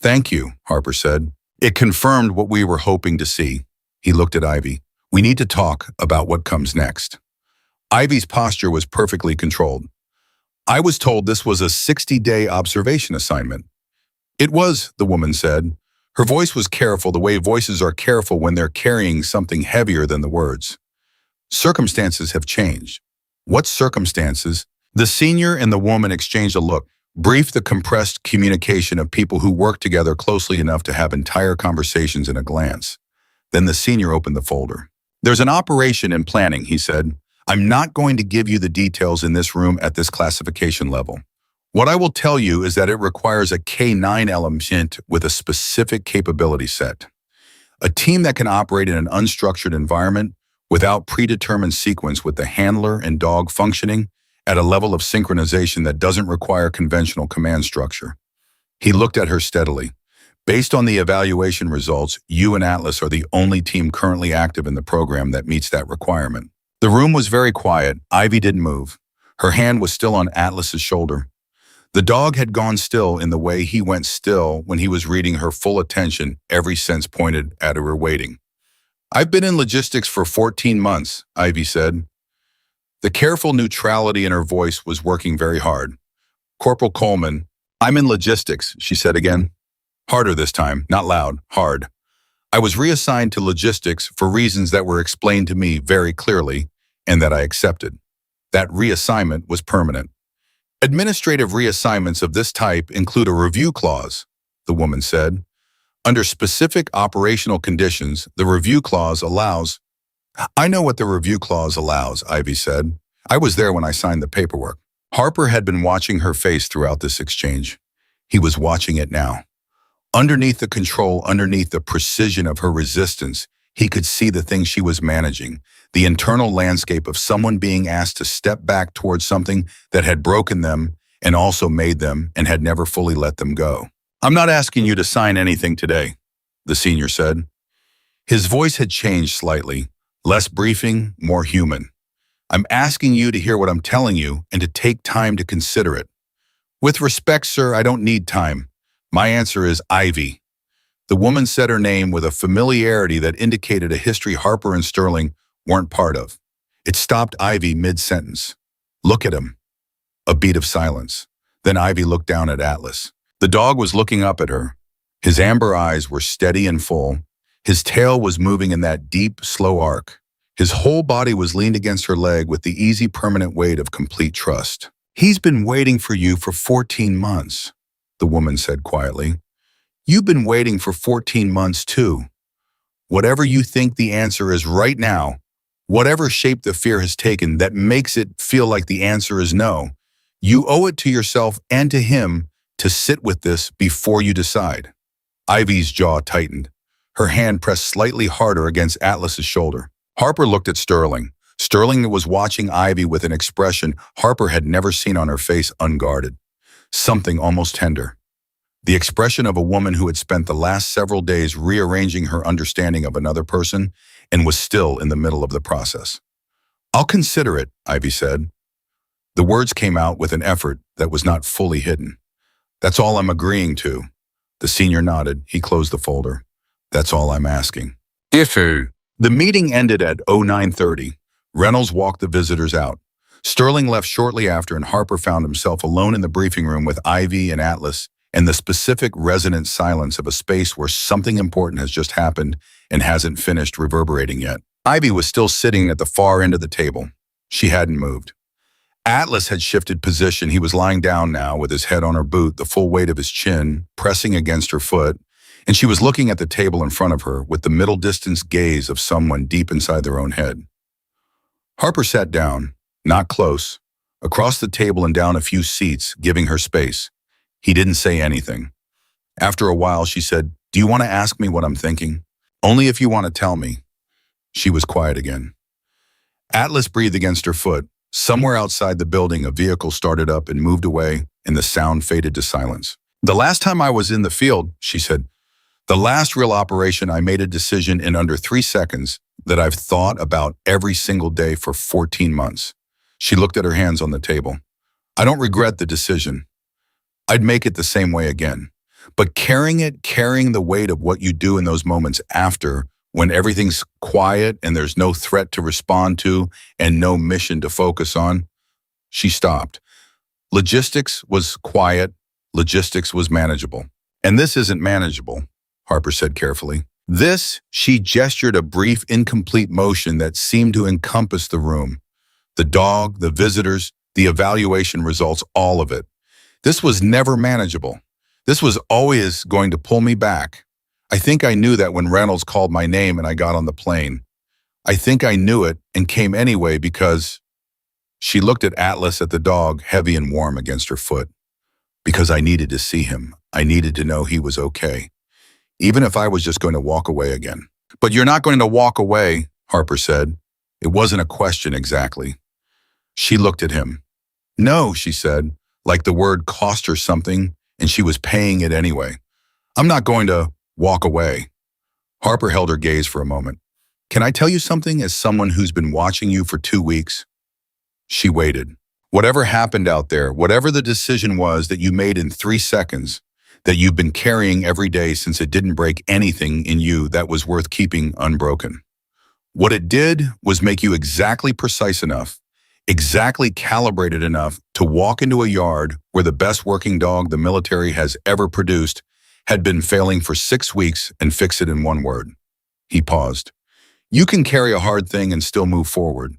Thank you, Harper said. It confirmed what we were hoping to see. He looked at Ivy. We need to talk about what comes next. Ivy's posture was perfectly controlled. I was told this was a 60-day observation assignment. It was, the woman said. Her voice was careful, the way voices are careful when they're carrying something heavier than the words. Circumstances have changed. What circumstances? The senior and the woman exchanged a look, brief the compressed communication of people who work together closely enough to have entire conversations in a glance. Then the senior opened the folder. There's an operation in planning, he said. I'm not going to give you the details in this room at this classification level. What I will tell you is that it requires a K9 element with a specific capability set. A team that can operate in an unstructured environment without predetermined sequence with the handler and dog functioning at a level of synchronization that doesn't require conventional command structure. He looked at her steadily. Based on the evaluation results, you and Atlas are the only team currently active in the program that meets that requirement. The room was very quiet. Ivy didn't move. Her hand was still on Atlas's shoulder. The dog had gone still in the way he went still when he was reading her full attention, every sense pointed at her waiting. I've been in logistics for 14 months, Ivy said. The careful neutrality in her voice was working very hard. Corporal Coleman, I'm in logistics, she said again. Harder this time, not loud, hard. I was reassigned to logistics for reasons that were explained to me very clearly and that I accepted. That reassignment was permanent. Administrative reassignments of this type include a review clause, the woman said. Under specific operational conditions, the review clause allows. I know what the review clause allows, Ivy said. I was there when I signed the paperwork. Harper had been watching her face throughout this exchange. He was watching it now. Underneath the control, underneath the precision of her resistance, he could see the thing she was managing, the internal landscape of someone being asked to step back towards something that had broken them and also made them and had never fully let them go. I'm not asking you to sign anything today, the senior said. His voice had changed slightly, less briefing, more human. I'm asking you to hear what I'm telling you and to take time to consider it. With respect, sir, I don't need time. My answer is Ivy. The woman said her name with a familiarity that indicated a history Harper and Sterling weren't part of. It stopped Ivy mid-sentence. Look at him. A beat of silence. Then Ivy looked down at Atlas. The dog was looking up at her. His amber eyes were steady and full. His tail was moving in that deep, slow arc. His whole body was leaned against her leg with the easy, permanent weight of complete trust. He's been waiting for you for 14 months, the woman said quietly. You've been waiting for 14 months too. Whatever you think the answer is right now, whatever shape the fear has taken that makes it feel like the answer is no, you owe it to yourself and to him to sit with this before you decide. Ivy's jaw tightened. Her hand pressed slightly harder against Atlas's shoulder. Harper looked at Sterling. Sterling was watching Ivy with an expression Harper had never seen on her face, unguarded. Something almost tender. The expression of a woman who had spent the last several days rearranging her understanding of another person and was still in the middle of the process. I'll consider it, Ivy said. The words came out with an effort that was not fully hidden. That's all I'm agreeing to. The senior nodded. He closed the folder. That's all I'm asking. Ifu. The meeting ended at 09:30. Reynolds walked the visitors out. Sterling left shortly after, and Harper found himself alone in the briefing room with Ivy and Atlas and the specific resonant silence of a space where something important has just happened and hasn't finished reverberating yet. Ivy was still sitting at the far end of the table. She hadn't moved. Atlas had shifted position. He was lying down now with his head on her boot, the full weight of his chin pressing against her foot, and she was looking at the table in front of her with the middle-distance gaze of someone deep inside their own head. Harper sat down, not close, across the table and down a few seats, giving her space. He didn't say anything. After a while, she said, "Do you want to ask me what I'm thinking? Only if you want to tell me." She was quiet again. Atlas breathed against her foot. Somewhere outside the building, a vehicle started up and moved away, and the sound faded to silence. "The last time I was in the field," she said, "the last real operation, I made a decision in under 3 seconds that I've thought about every single day for 14 months. She looked at her hands on the table. "I don't regret the decision. I'd make it the same way again. But carrying the weight of what you do in those moments after, when everything's quiet and there's no threat to respond to and no mission to focus on." She stopped. Logistics was quiet. Logistics was manageable. "And this isn't manageable," Harper said carefully. "This," she gestured a brief, incomplete motion that seemed to encompass the room. The dog, the visitors, the evaluation results, all of it. "This was never manageable. This was always going to pull me back. I think I knew that when Reynolds called my name and I got on the plane. I think I knew it and came anyway because—" She looked at Atlas, at the dog, heavy and warm against her foot. "Because I needed to see him. I needed to know he was okay. Even if I was just going to walk away again." "But you're not going to walk away," Harper said. It wasn't a question exactly. She looked at him. "No," she said, like the word cost her something and she was paying it anyway. "I'm not going to walk away." Harper held her gaze for a moment. "Can I tell you something as someone who's been watching you for 2 weeks?" She waited. "Whatever happened out there, whatever the decision was that you made in 3 seconds, that you've been carrying every day since it didn't break anything in you that was worth keeping unbroken. What it did was make you exactly precise enough, exactly calibrated enough to walk into a yard where the best working dog the military has ever produced had been failing for 6 weeks and fix it in 1 word." He paused. "You can carry a hard thing and still move forward.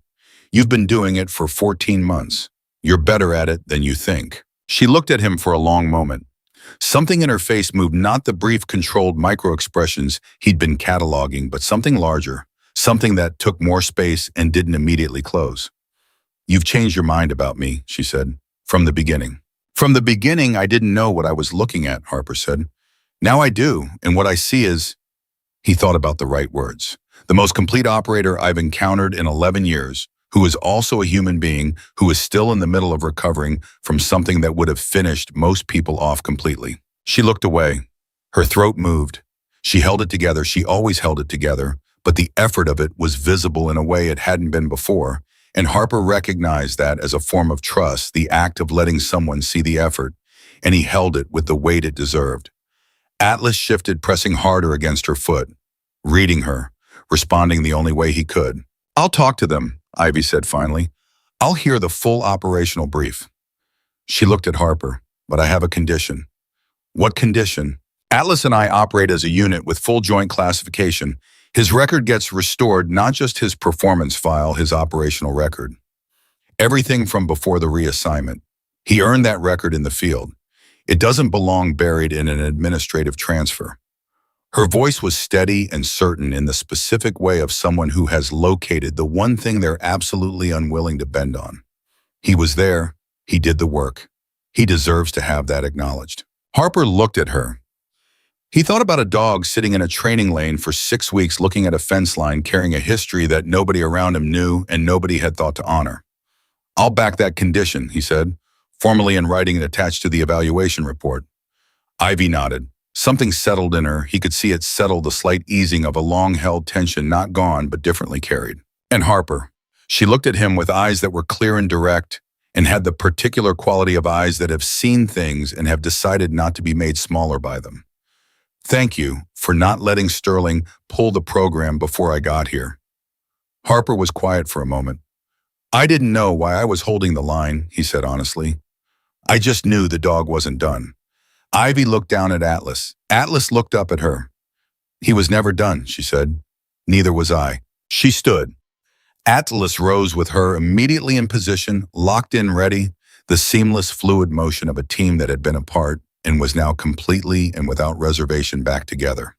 You've been doing it for 14 months. You're better at it than you think." She looked at him for a long moment. Something in her face moved, not the brief, controlled micro-expressions he'd been cataloging, but something larger, something that took more space and didn't immediately close. "You've changed your mind about me," she said, "from the beginning." "From the beginning, I didn't know what I was looking at," Harper said. "Now I do, and what I see is—" He thought about the right words. "The most complete operator I've encountered in 11 years, who is also a human being, who is still in the middle of recovering from something that would have finished most people off completely." She looked away. Her throat moved. She held it together. She always held it together, but the effort of it was visible in a way it hadn't been before, and Harper recognized that as a form of trust, the act of letting someone see the effort, and he held it with the weight it deserved. Atlas shifted, pressing harder against her foot, reading her, responding the only way he could. "I'll talk to them," Ivy said finally. "I'll hear the full operational brief." She looked at Harper. "But I have a condition." "What condition?" "Atlas and I operate as a unit with full joint classification. His record gets restored, not just his performance file, his operational record. Everything from before the reassignment. He earned that record in the field. It doesn't belong buried in an administrative transfer. Her voice was steady and certain in the specific way of someone who has located the one thing they're absolutely unwilling to bend on. He was there. He did the work. He deserves to have that acknowledged. Harper looked at her. He thought about a dog sitting in a training lane for 6 weeks looking at a fence line carrying a history that nobody around him knew and nobody had thought to honor. "I'll back that condition," he said, formally in writing and attached to the evaluation report. Ivy nodded. Something settled in her. He could see it settle, the slight easing of a long-held tension, not gone, but differently carried. And Harper. She looked at him with eyes that were clear and direct, and had the particular quality of eyes that have seen things and have decided not to be made smaller by them. "Thank you for not letting Sterling pull the program before I got here." Harper was quiet for a moment. "I didn't know why I was holding the line," he said honestly. "I just knew the dog wasn't done." Ivy looked down at Atlas. Atlas looked up at her. "He was never done," she said. "Neither was I." She stood. Atlas rose with her, immediately in position, locked in, ready, the seamless, fluid motion of a team that had been apart and was now completely and without reservation back together.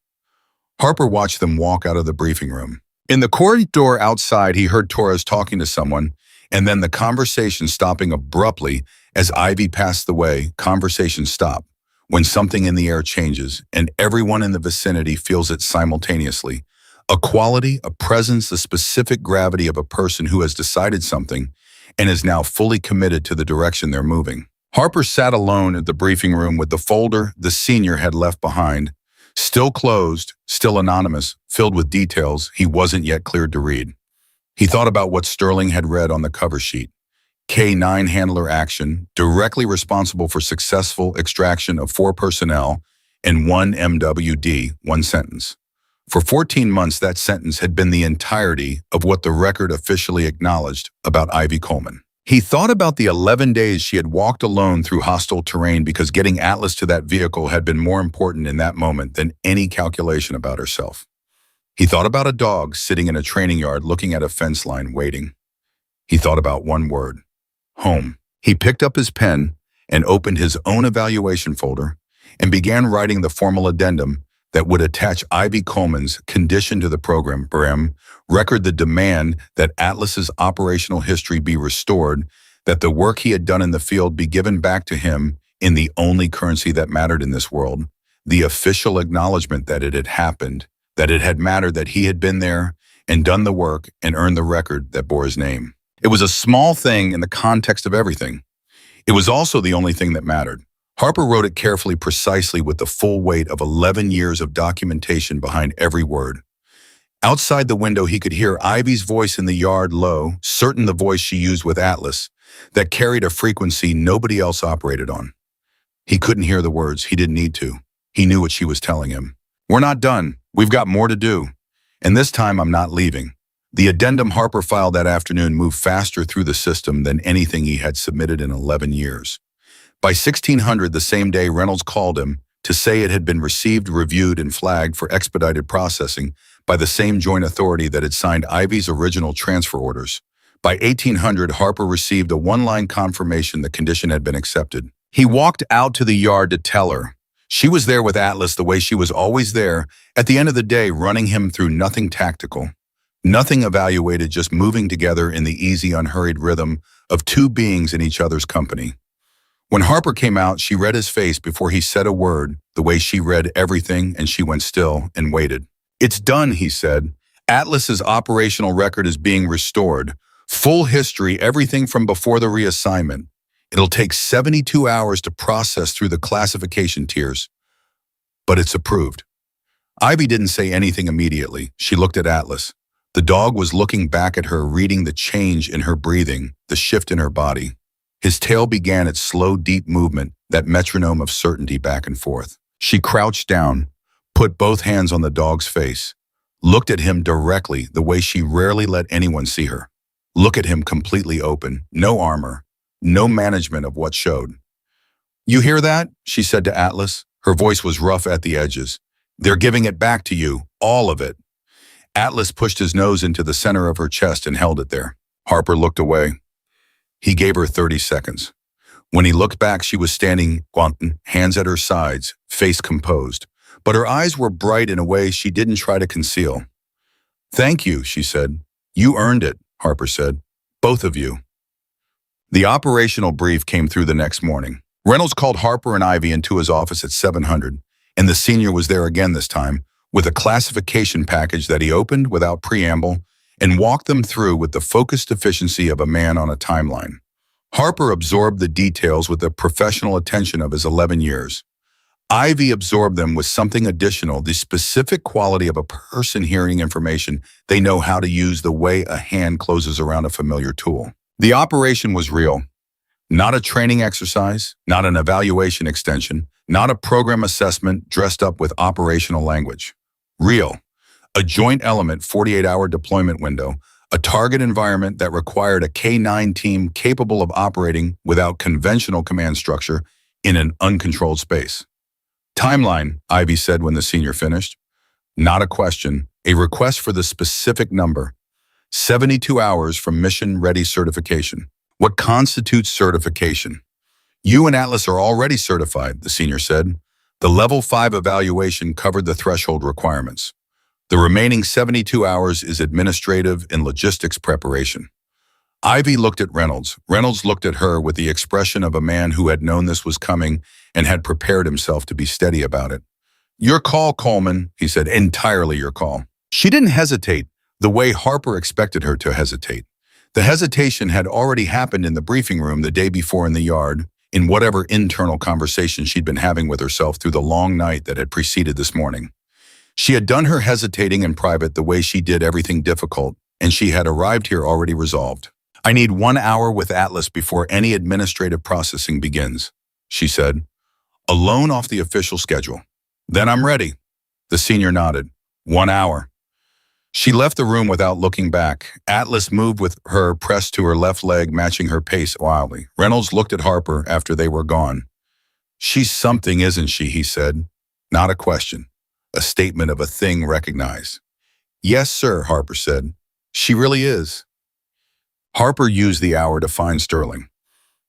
Harper watched them walk out of the briefing room. In the corridor outside, he heard Torres talking to someone, and then the conversation stopping abruptly as Ivy passed the way. Conversation stopped when something in the air changes, and everyone in the vicinity feels it simultaneously. A quality, a presence, the specific gravity of a person who has decided something and is now fully committed to the direction they're moving. Harper sat alone at the briefing room with the folder the senior had left behind, still closed, still anonymous, filled with details he wasn't yet cleared to read. He thought about what Sterling had read on the cover sheet. K-9 handler action, directly responsible for successful extraction of 4 personnel and 1 MWD, 1 sentence. For 14 months, that sentence had been the entirety of what the record officially acknowledged about Ivy Coleman. He thought about the 11 days she had walked alone through hostile terrain because getting Atlas to that vehicle had been more important in that moment than any calculation about herself. He thought about a dog sitting in a training yard looking at a fence line waiting. He thought about one word: home. He picked up his pen and opened his own evaluation folder and began writing the formal addendum that would attach Ivy Coleman's condition to the program, record the demand that Atlas's operational history be restored, that the work he had done in the field be given back to him in the only currency that mattered in this world, the official acknowledgement that it had happened, that it had mattered, that he had been there and done the work and earned the record that bore his name. It was a small thing in the context of everything. It was also the only thing that mattered. Harper wrote it carefully, precisely, with the full weight of 11 years of documentation behind every word. Outside the window, he could hear Ivy's voice in the yard, low, certain, the voice she used with Atlas, that carried a frequency nobody else operated on. He couldn't hear the words. He didn't need to. He knew what she was telling him. "We're not done. We've got more to do. And this time I'm not leaving." The addendum Harper filed that afternoon moved faster through the system than anything he had submitted in 11 years. By 1600, the same day, Reynolds called him to say it had been received, reviewed, and flagged for expedited processing by the same joint authority that had signed Ivy's original transfer orders. By 1800, Harper received a one-line confirmation the condition had been accepted. He walked out to the yard to tell her. She was there with Atlas the way she was always there, at the end of the day, running him through nothing tactical, nothing evaluated, just moving together in the easy, unhurried rhythm of two beings in each other's company. When Harper came out, she read his face before he said a word, the way she read everything, and she went still and waited. "It's done," he said. "Atlas's operational record is being restored. Full history, everything from before the reassignment. It'll take 72 hours to process through the classification tiers, but it's approved." Ivy didn't say anything immediately. She looked at Atlas. The dog was looking back at her, reading the change in her breathing, the shift in her body. His tail began its slow, deep movement, that metronome of certainty back and forth. She crouched down, put both hands on the dog's face, looked at him directly, the way she rarely let anyone see her. Look at him completely open, no armor, no management of what showed. "You hear that?" she said to Atlas. Her voice was rough at the edges. "They're giving it back to you, all of it." Atlas pushed his nose into the center of her chest and held it there. Harper looked away. He gave her 30 seconds. When he looked back, she was standing, hands at her sides, face composed. But her eyes were bright in a way she didn't try to conceal. "Thank you," she said. "You earned it," Harper said. "Both of you." The operational brief came through the next morning. Reynolds called Harper and Ivy into his office at 700, and the senior was there again this time, with a classification package that he opened without preamble and walked them through with the focused efficiency of a man on a timeline. Harper absorbed the details with the professional attention of his 11 years. Ivy absorbed them with something additional, the specific quality of a person hearing information they know how to use, the way a hand closes around a familiar tool. The operation was real. Not a training exercise, not an evaluation extension, not a program assessment dressed up with operational language. Real. A joint element 48-hour deployment window, a target environment that required a K-9 team capable of operating without conventional command structure in an uncontrolled space. "Timeline," Ivy said when the senior finished. Not a question, a request for the specific number. 72 hours from mission-ready certification. What constitutes certification? "You and Atlas are already certified," the senior said. The Level 5 evaluation covered the threshold requirements. The remaining 72 hours is administrative and logistics preparation. Ivy looked at Reynolds. Reynolds looked at her with the expression of a man who had known this was coming and had prepared himself to be steady about it. "Your call, Coleman," he said. "Entirely your call." She didn't hesitate the way Harper expected her to hesitate. The hesitation had already happened in the briefing room the day before in the yard, in whatever internal conversation she'd been having with herself through the long night that had preceded this morning. She had done her hesitating in private the way she did everything difficult, and she had arrived here already resolved. "I need 1 hour with Atlas before any administrative processing begins," she said, alone off the official schedule. "Then I'm ready." The senior nodded. 1 hour. She left the room without looking back. Atlas moved with her pressed to her left leg, matching her pace wildly. Reynolds looked at Harper after they were gone. "She's something, isn't she?" he said. Not a question. A statement of a thing recognized. "Yes, sir," Harper said. "She really is." Harper used the hour to find Sterling.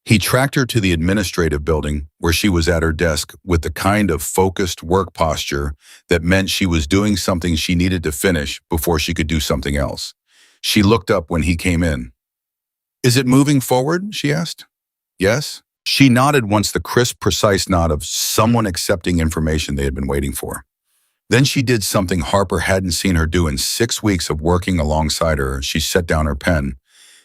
He tracked her to the administrative building where she was at her desk with the kind of focused work posture that meant she was doing something she needed to finish before she could do something else. She looked up when he came in. "Is it moving forward?" she asked. "Yes." She nodded once, the crisp, precise nod of someone accepting information they had been waiting for. Then she did something Harper hadn't seen her do in 6 weeks of working alongside her. She set down her pen.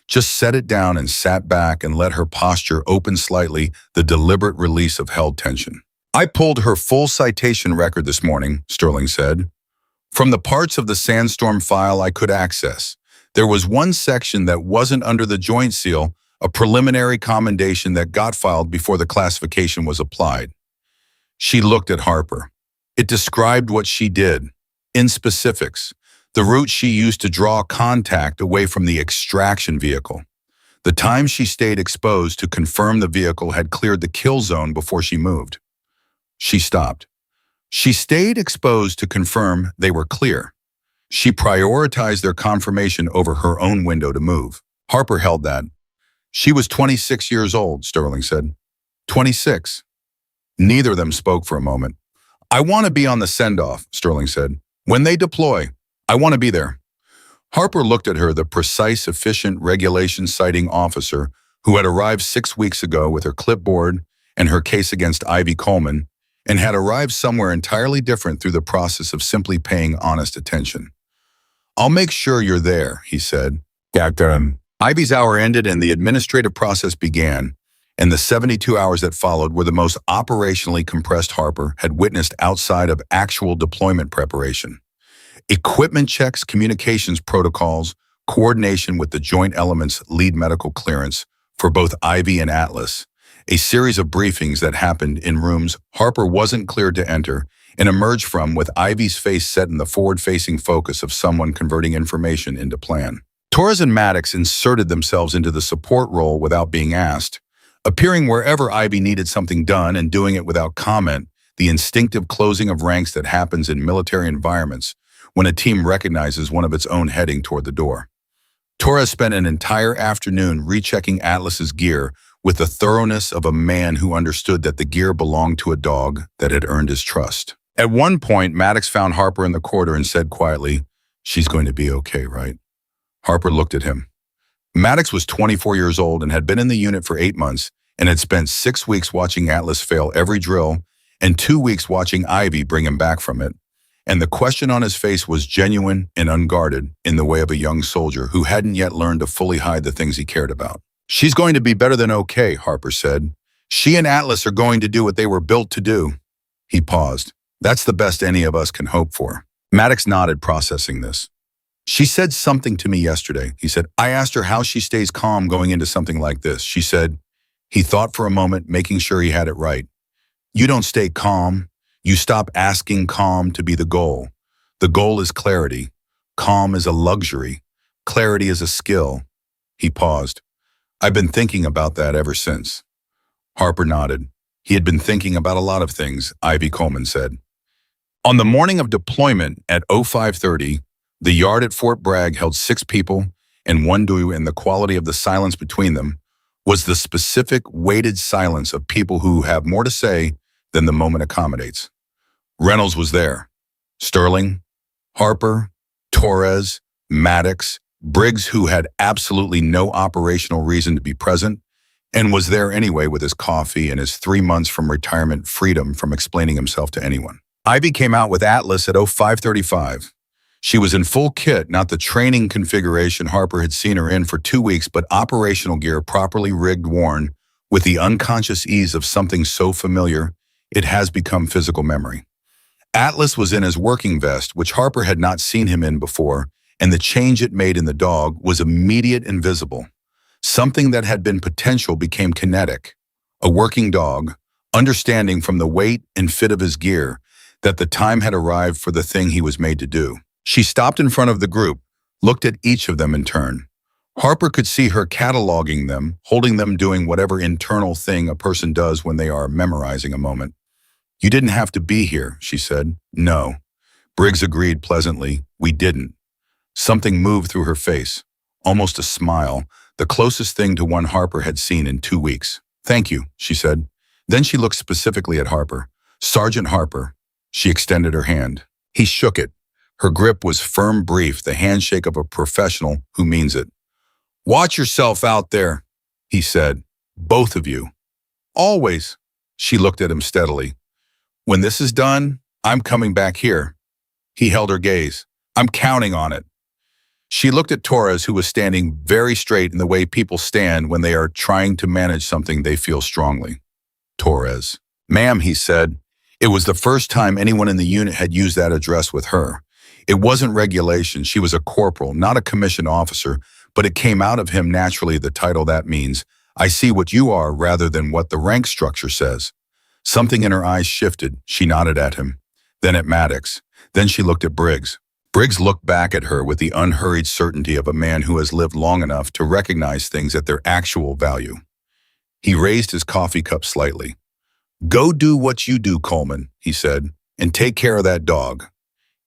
Just set it down and sat back and let her posture open slightly, the deliberate release of held tension. "I pulled her full citation record this morning," Sterling said. "From the parts of the Sandstorm file I could access. There was one section that wasn't under the joint seal, a preliminary commendation that got filed before the classification was applied." She looked at Harper. It described what she did, in specifics. The route she used to draw contact away from the extraction vehicle. The time she stayed exposed to confirm the vehicle had cleared the kill zone before she moved. She stopped. She stayed exposed to confirm they were clear. She prioritized their confirmation over her own window to move. Harper held that. "She was 26 years old," Sterling said. 26. Neither of them spoke for a moment. "I want to be on the send-off," Sterling said. "When they deploy, I want to be there." Harper looked at her, the precise, efficient regulation-citing officer who had arrived 6 weeks ago with her clipboard and her case against Ivy Coleman, and had arrived somewhere entirely different through the process of simply paying honest attention. "I'll make sure you're there," he said. "Captain." Ivy's hour ended and the administrative process began, and the 72 hours that followed were the most operationally compressed Harper had witnessed outside of actual deployment preparation. Equipment checks, communications protocols, coordination with the joint elements lead medical clearance for both Ivy and Atlas, a series of briefings that happened in rooms Harper wasn't cleared to enter and emerged from with Ivy's face set in the forward-facing focus of someone converting information into plan. Torres and Maddox inserted themselves into the support role without being asked, appearing wherever Ivy needed something done and doing it without comment, the instinctive closing of ranks that happens in military environments when a team recognizes one of its own heading toward the door. Torres spent an entire afternoon rechecking Atlas's gear with the thoroughness of a man who understood that the gear belonged to a dog that had earned his trust. At one point, Maddox found Harper in the corridor and said quietly, "She's going to be okay, right?" Harper looked at him. Maddox was 24 years old and had been in the unit for 8 months and had spent 6 weeks watching Atlas fail every drill and 2 weeks watching Ivy bring him back from it. And the question on his face was genuine and unguarded in the way of a young soldier who hadn't yet learned to fully hide the things he cared about. "She's going to be better than okay," Harper said. "She and Atlas are going to do what they were built to do." He paused. "That's the best any of us can hope for." Maddox nodded, processing this. "She said something to me yesterday," he said. "I asked her how she stays calm going into something like this. She said," he thought for a moment, making sure he had it right, "You don't stay calm. You stop asking calm to be the goal. The goal is clarity. Calm is a luxury. Clarity is a skill." He paused. "I've been thinking about that ever since." Harper nodded. He had been thinking about a lot of things, Ivy Coleman said. On the morning of deployment at 05:30, the yard at Fort Bragg held 6 people and 1 DOI, and the quality of the silence between them was the specific, weighted silence of people who have more to say than the moment accommodates. Reynolds was there. Sterling, Harper, Torres, Maddox, Briggs, who had absolutely no operational reason to be present, and was there anyway with his coffee and his 3 months from retirement freedom from explaining himself to anyone. Ivy came out with Atlas at 05:35. She was in full kit, not the training configuration Harper had seen her in for 2 weeks, but operational gear properly rigged, worn with the unconscious ease of something so familiar it has become physical memory. Atlas was in his working vest, which Harper had not seen him in before, and the change it made in the dog was immediate and visible. Something that had been potential became kinetic. A working dog, understanding from the weight and fit of his gear that the time had arrived for the thing he was made to do. She stopped in front of the group, looked at each of them in turn. Harper could see her cataloging them, holding them, doing whatever internal thing a person does when they are memorizing a moment. "You didn't have to be here," she said. "No." Briggs agreed pleasantly. "We didn't." Something moved through her face, almost a smile, the closest thing to one Harper had seen in 2 weeks. "Thank you," she said. Then she looked specifically at Harper. "Sergeant Harper." She extended her hand. He shook it. Her grip was firm, brief, the handshake of a professional who means it. "Watch yourself out there," he said. "Both of you." "Always." She looked at him steadily. "When this is done, I'm coming back here." He held her gaze. "I'm counting on it." She looked at Torres, who was standing very straight in the way people stand when they are trying to manage something they feel strongly. "Torres." "Ma'am," he said. It was the first time anyone in the unit had used that address with her. It wasn't regulation. She was a corporal, not a commissioned officer, but it came out of him naturally, the title that means, "I see what you are," rather than what the rank structure says. Something in her eyes shifted. She nodded at him, then at Maddox. Then she looked at Briggs. Briggs looked back at her with the unhurried certainty of a man who has lived long enough to recognize things at their actual value. He raised his coffee cup slightly. "Go do what you do, Coleman," he said, "and take care of that dog."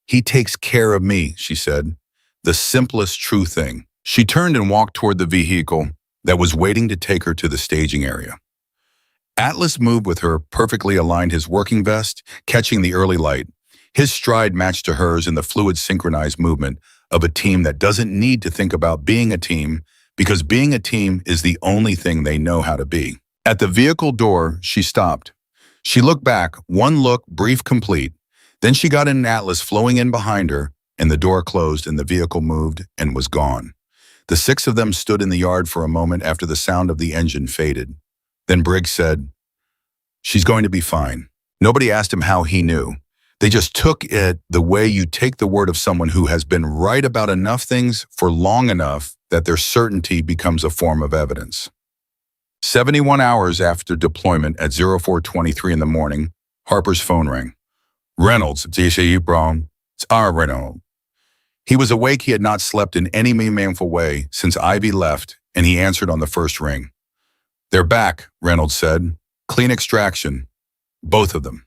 "He takes care of me," she said. The simplest true thing. She turned and walked toward the vehicle that was waiting to take her to the staging area. Atlas moved with her, perfectly aligned, his working vest, catching the early light. His stride matched to hers in the fluid, synchronized movement of a team that doesn't need to think about being a team, because being a team is the only thing they know how to be. At the vehicle door, she stopped. She looked back, one look, brief, complete. Then she got in Atlas flowing in behind her, and the door closed and the vehicle moved and was gone. The 6 of them stood in the yard for a moment after the sound of the engine faded. Then Briggs said, "She's going to be fine." Nobody asked him how he knew. They just took it the way you take the word of someone who has been right about enough things for long enough that their certainty becomes a form of evidence. 71 hours after deployment at 04:23 in the morning, Harper's phone rang. "Reynolds, it's our Reynolds." He was awake. He had not slept in any meaningful way since Ivy left, and he answered on the first ring. "They're back," Reynolds said. "Clean extraction. Both of them."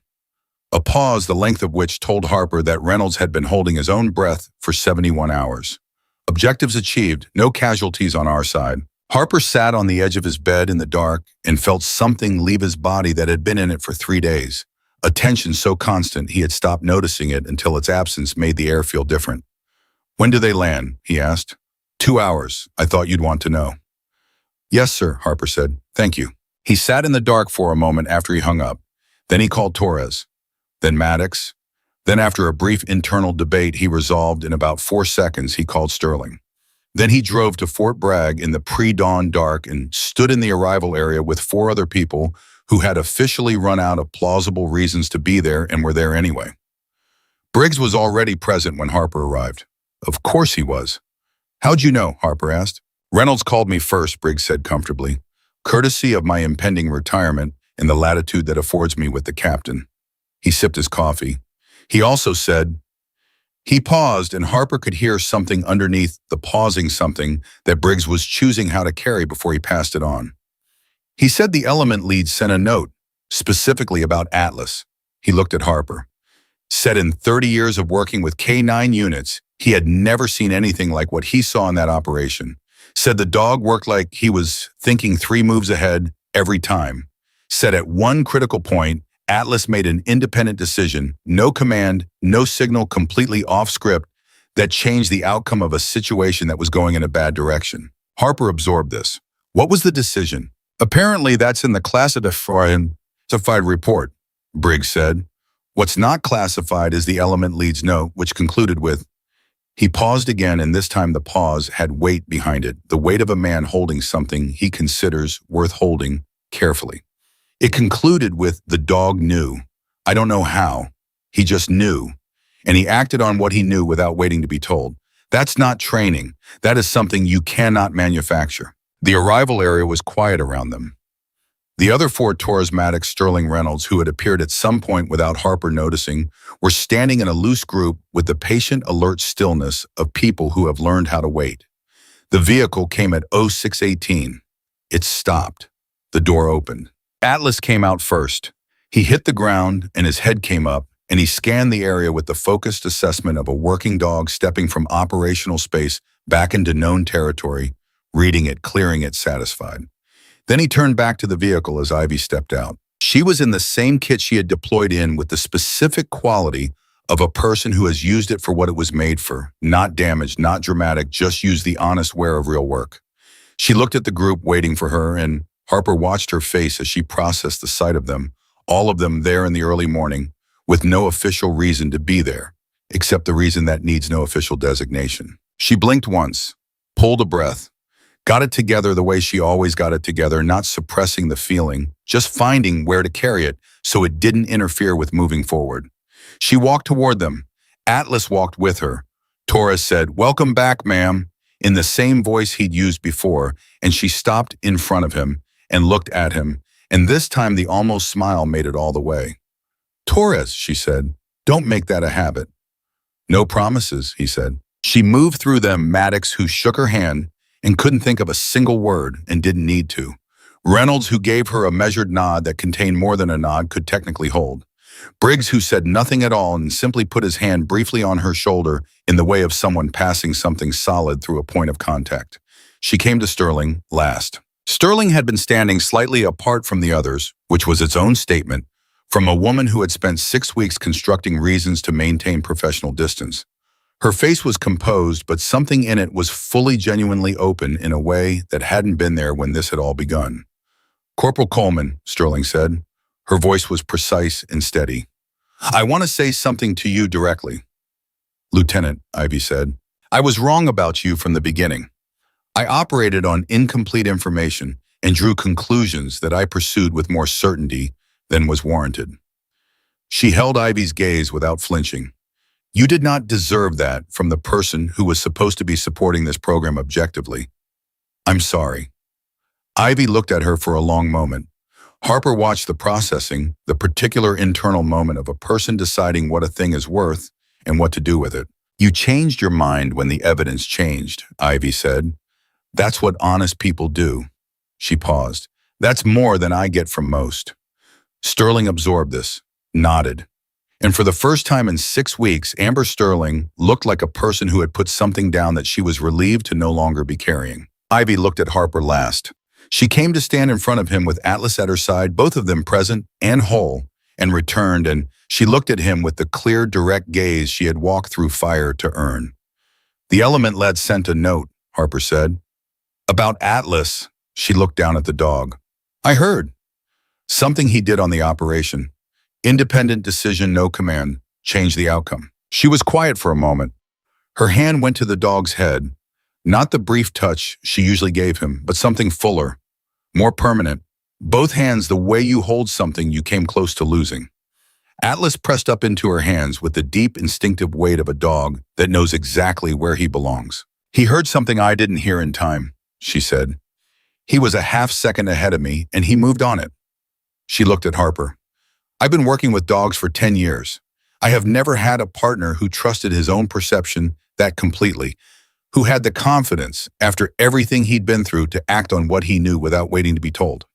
A pause, the length of which told Harper that Reynolds had been holding his own breath for 71 hours. "Objectives achieved. No casualties on our side." Harper sat on the edge of his bed in the dark and felt something leave his body that had been in it for 3 days. A tension so constant he had stopped noticing it until its absence made the air feel different. "When do they land?" he asked. "2 hours. I thought you'd want to know." "Yes, sir," Harper said. "Thank you." He sat in the dark for a moment after he hung up. Then he called Torres. Then Maddox. Then after a brief internal debate he resolved in about 4 seconds he called Sterling. Then he drove to Fort Bragg in the pre-dawn dark and stood in the arrival area with 4 other people who had officially run out of plausible reasons to be there and were there anyway. Briggs was already present when Harper arrived. Of course he was. "How'd you know?" Harper asked. "Reynolds called me first," Briggs said comfortably, "courtesy of my impending retirement and the latitude that affords me with the captain." He sipped his coffee. He also said, He paused, and Harper could hear something underneath the pausing something that Briggs was choosing how to carry before he passed it on. He said the element lead sent a note, specifically about Atlas. He looked at Harper. Said in 30 years of working with K9 units, he had never seen anything like what he saw in that operation. Said the dog worked like he was thinking 3 moves ahead every time. Said at one critical point, Atlas made an independent decision, no command, no signal, completely off script, that changed the outcome of a situation that was going in a bad direction. Harper absorbed this. What was the decision? Apparently that's in the classified report, Briggs said. What's not classified is the element lead's note, which concluded with, he paused again, and this time the pause had weight behind it, the weight of a man holding something he considers worth holding carefully. It concluded with, the dog knew. I don't know how. He just knew. And he acted on what he knew without waiting to be told. That's not training. That is something you cannot manufacture. The arrival area was quiet around them. The other 4 Torres, Maddox, Sterling, Reynolds, who had appeared at some point without Harper noticing, were standing in a loose group with the patient, alert stillness of people who have learned how to wait. The vehicle came at 0618. It stopped. The door opened. Atlas came out first. He hit the ground and his head came up, and he scanned the area with the focused assessment of a working dog stepping from operational space back into known territory, reading it, clearing it, satisfied. Then he turned back to the vehicle as Ivy stepped out. She was in the same kit she had deployed in, with the specific quality of a person who has used it for what it was made for. Not damaged, not dramatic, just used the honest wear of real work. She looked at the group waiting for her, and Harper watched her face as she processed the sight of them, all of them there in the early morning, with no official reason to be there, except the reason that needs no official designation. She blinked once, pulled a breath, got it together the way she always got it together, not suppressing the feeling, just finding where to carry it so it didn't interfere with moving forward. She walked toward them. Atlas walked with her. Torres said, "Welcome back, ma'am," in the same voice he'd used before, and she stopped in front of him and looked at him, and this time the almost smile made it all the way. "Torres," she said, "don't make that a habit." "No promises," he said. She moved through them, Maddox, who shook her hand and couldn't think of a single word and didn't need to. Reynolds, who gave her a measured nod that contained more than a nod could technically hold. Briggs, who said nothing at all and simply put his hand briefly on her shoulder in the way of someone passing something solid through a point of contact. She came to Sterling last. Sterling had been standing slightly apart from the others, which was its own statement, from a woman who had spent 6 weeks constructing reasons to maintain professional distance. Her face was composed, but something in it was fully genuinely open in a way that hadn't been there when this had all begun. "Corporal Coleman," Sterling said. Her voice was precise and steady. "I want to say something to you directly." "Lieutenant," Ivy said, "I was wrong about you from the beginning. I operated on incomplete information and drew conclusions that I pursued with more certainty than was warranted." She held Ivy's gaze without flinching. "You did not deserve that from the person who was supposed to be supporting this program objectively. I'm sorry." Ivy looked at her for a long moment. Harper watched the processing, the particular internal moment of a person deciding what a thing is worth and what to do with it. "You changed your mind when the evidence changed," Ivy said. "That's what honest people do." She paused. "That's more than I get from most." Sterling absorbed this, nodded. And for the first time in 6 weeks, Amber Sterling looked like a person who had put something down that she was relieved to no longer be carrying. Ivy looked at Harper last. She came to stand in front of him with Atlas at her side, both of them present and whole, and returned, and she looked at him with the clear, direct gaze she had walked through fire to earn. "The element lad sent a note," Harper said. "About Atlas." She looked down at the dog. "I heard. Something he did on the operation. Independent decision, no command. Changed the outcome." She was quiet for a moment. Her hand went to the dog's head. Not the brief touch she usually gave him, but something fuller, more permanent. Both hands the way you hold something you came close to losing. Atlas pressed up into her hands with the deep, instinctive weight of a dog that knows exactly where he belongs. "He heard something I didn't hear in time," she said. "He was a half-second ahead of me, and he moved on it." She looked at Harper. "I've been working with dogs for 10 years. I have never had a partner who trusted his own perception that completely, who had the confidence, after everything he'd been through, to act on what he knew without waiting to be told."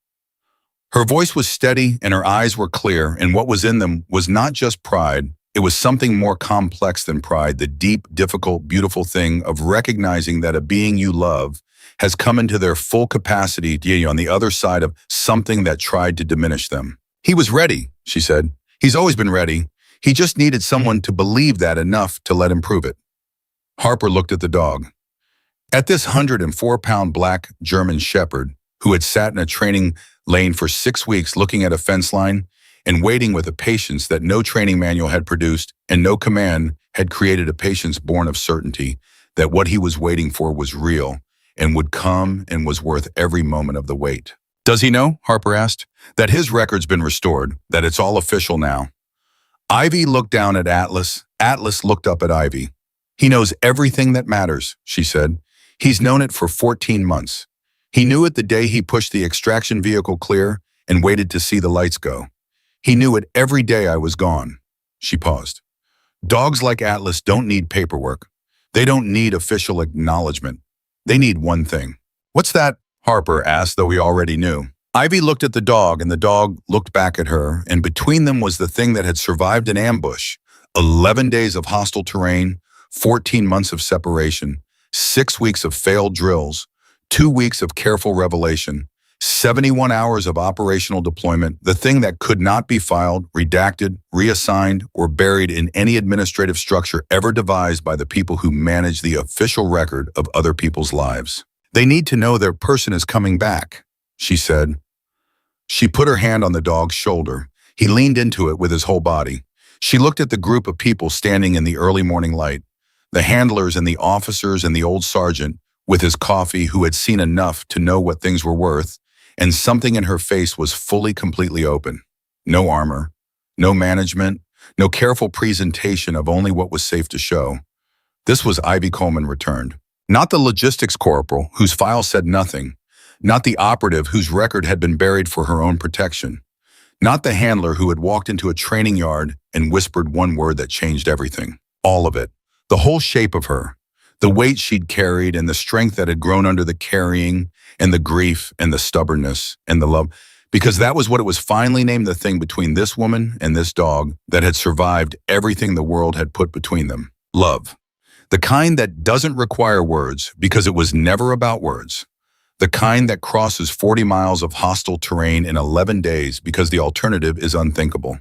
Her voice was steady and her eyes were clear, and what was in them was not just pride, it was something more complex than pride, the deep, difficult, beautiful thing of recognizing that a being you love has come into their full capacity on the other side of something that tried to diminish them. "He was ready," she said. "He's always been ready. He just needed someone to believe that enough to let him prove it." Harper looked at the dog. At this 104-pound black German shepherd, who had sat in a training lane for 6 weeks looking at a fence line and waiting with a patience that no training manual had produced and no command had created, a patience born of certainty that what he was waiting for was real and would come and was worth every moment of the wait. "Does he know," Harper asked, "that his record's been restored, that it's all official now?" Ivy looked down at Atlas. Atlas looked up at Ivy. "He knows everything that matters," she said. "He's known it for 14 months. He knew it the day he pushed the extraction vehicle clear and waited to see the lights go. He knew it every day I was gone." She paused. "Dogs like Atlas don't need paperwork. They don't need official acknowledgement. They need one thing." "What's that?" Harper asked, though he already knew. Ivy looked at the dog, and the dog looked back at her, and between them was the thing that had survived an ambush, 11 days of hostile terrain, 14 months of separation, 6 weeks of failed drills, 2 weeks of careful revelation, 71 hours of operational deployment, the thing that could not be filed, redacted, reassigned, or buried in any administrative structure ever devised by the people who manage the official record of other people's lives. "They need to know their person is coming back," she said. She put her hand on the dog's shoulder. He leaned into it with his whole body. She looked at the group of people standing in the early morning light, the handlers and the officers and the old sergeant with his coffee who had seen enough to know what things were worth, and something in her face was fully, completely open. No armor, no management, no careful presentation of only what was safe to show. This was Ivy Coleman returned. Not the logistics corporal whose file said nothing, not the operative whose record had been buried for her own protection, not the handler who had walked into a training yard and whispered one word that changed everything. All of it, the whole shape of her, the weight she'd carried and the strength that had grown under the carrying and the grief and the stubbornness and the love, because that was what it was finally named, the thing between this woman and this dog that had survived everything the world had put between them. Love. The kind that doesn't require words because it was never about words. The kind that crosses 40 miles of hostile terrain in 11 days because the alternative is unthinkable.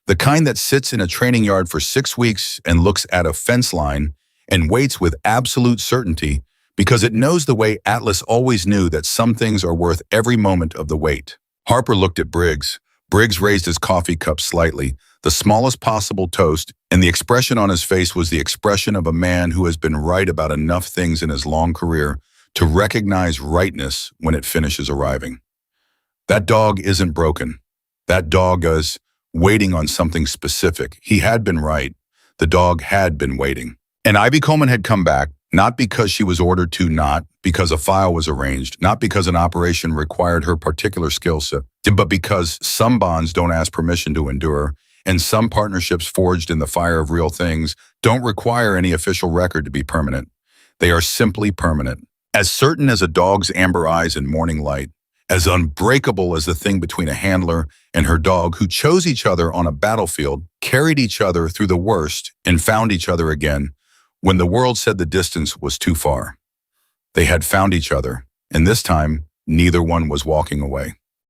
The kind that sits in a training yard for 6 weeks and looks at a fence line and waits with absolute certainty because it knows the way Atlas always knew that some things are worth every moment of the wait. Harper looked at Briggs. Briggs raised his coffee cup slightly, the smallest possible toast, and the expression on his face was the expression of a man who has been right about enough things in his long career to recognize rightness when it finishes arriving. That dog isn't broken. That dog is waiting on something specific. He had been right. The dog had been waiting. And Ivy Coleman had come back, not because she was ordered to, not because a file was arranged, not because an operation required her particular skill set, but because some bonds don't ask permission to endure, and some partnerships forged in the fire of real things don't require any official record to be permanent. They are simply permanent. As certain as a dog's amber eyes in morning light, as unbreakable as the thing between a handler and her dog who chose each other on a battlefield, carried each other through the worst, and found each other again when the world said the distance was too far. They had found each other, And this time, neither one was walking away.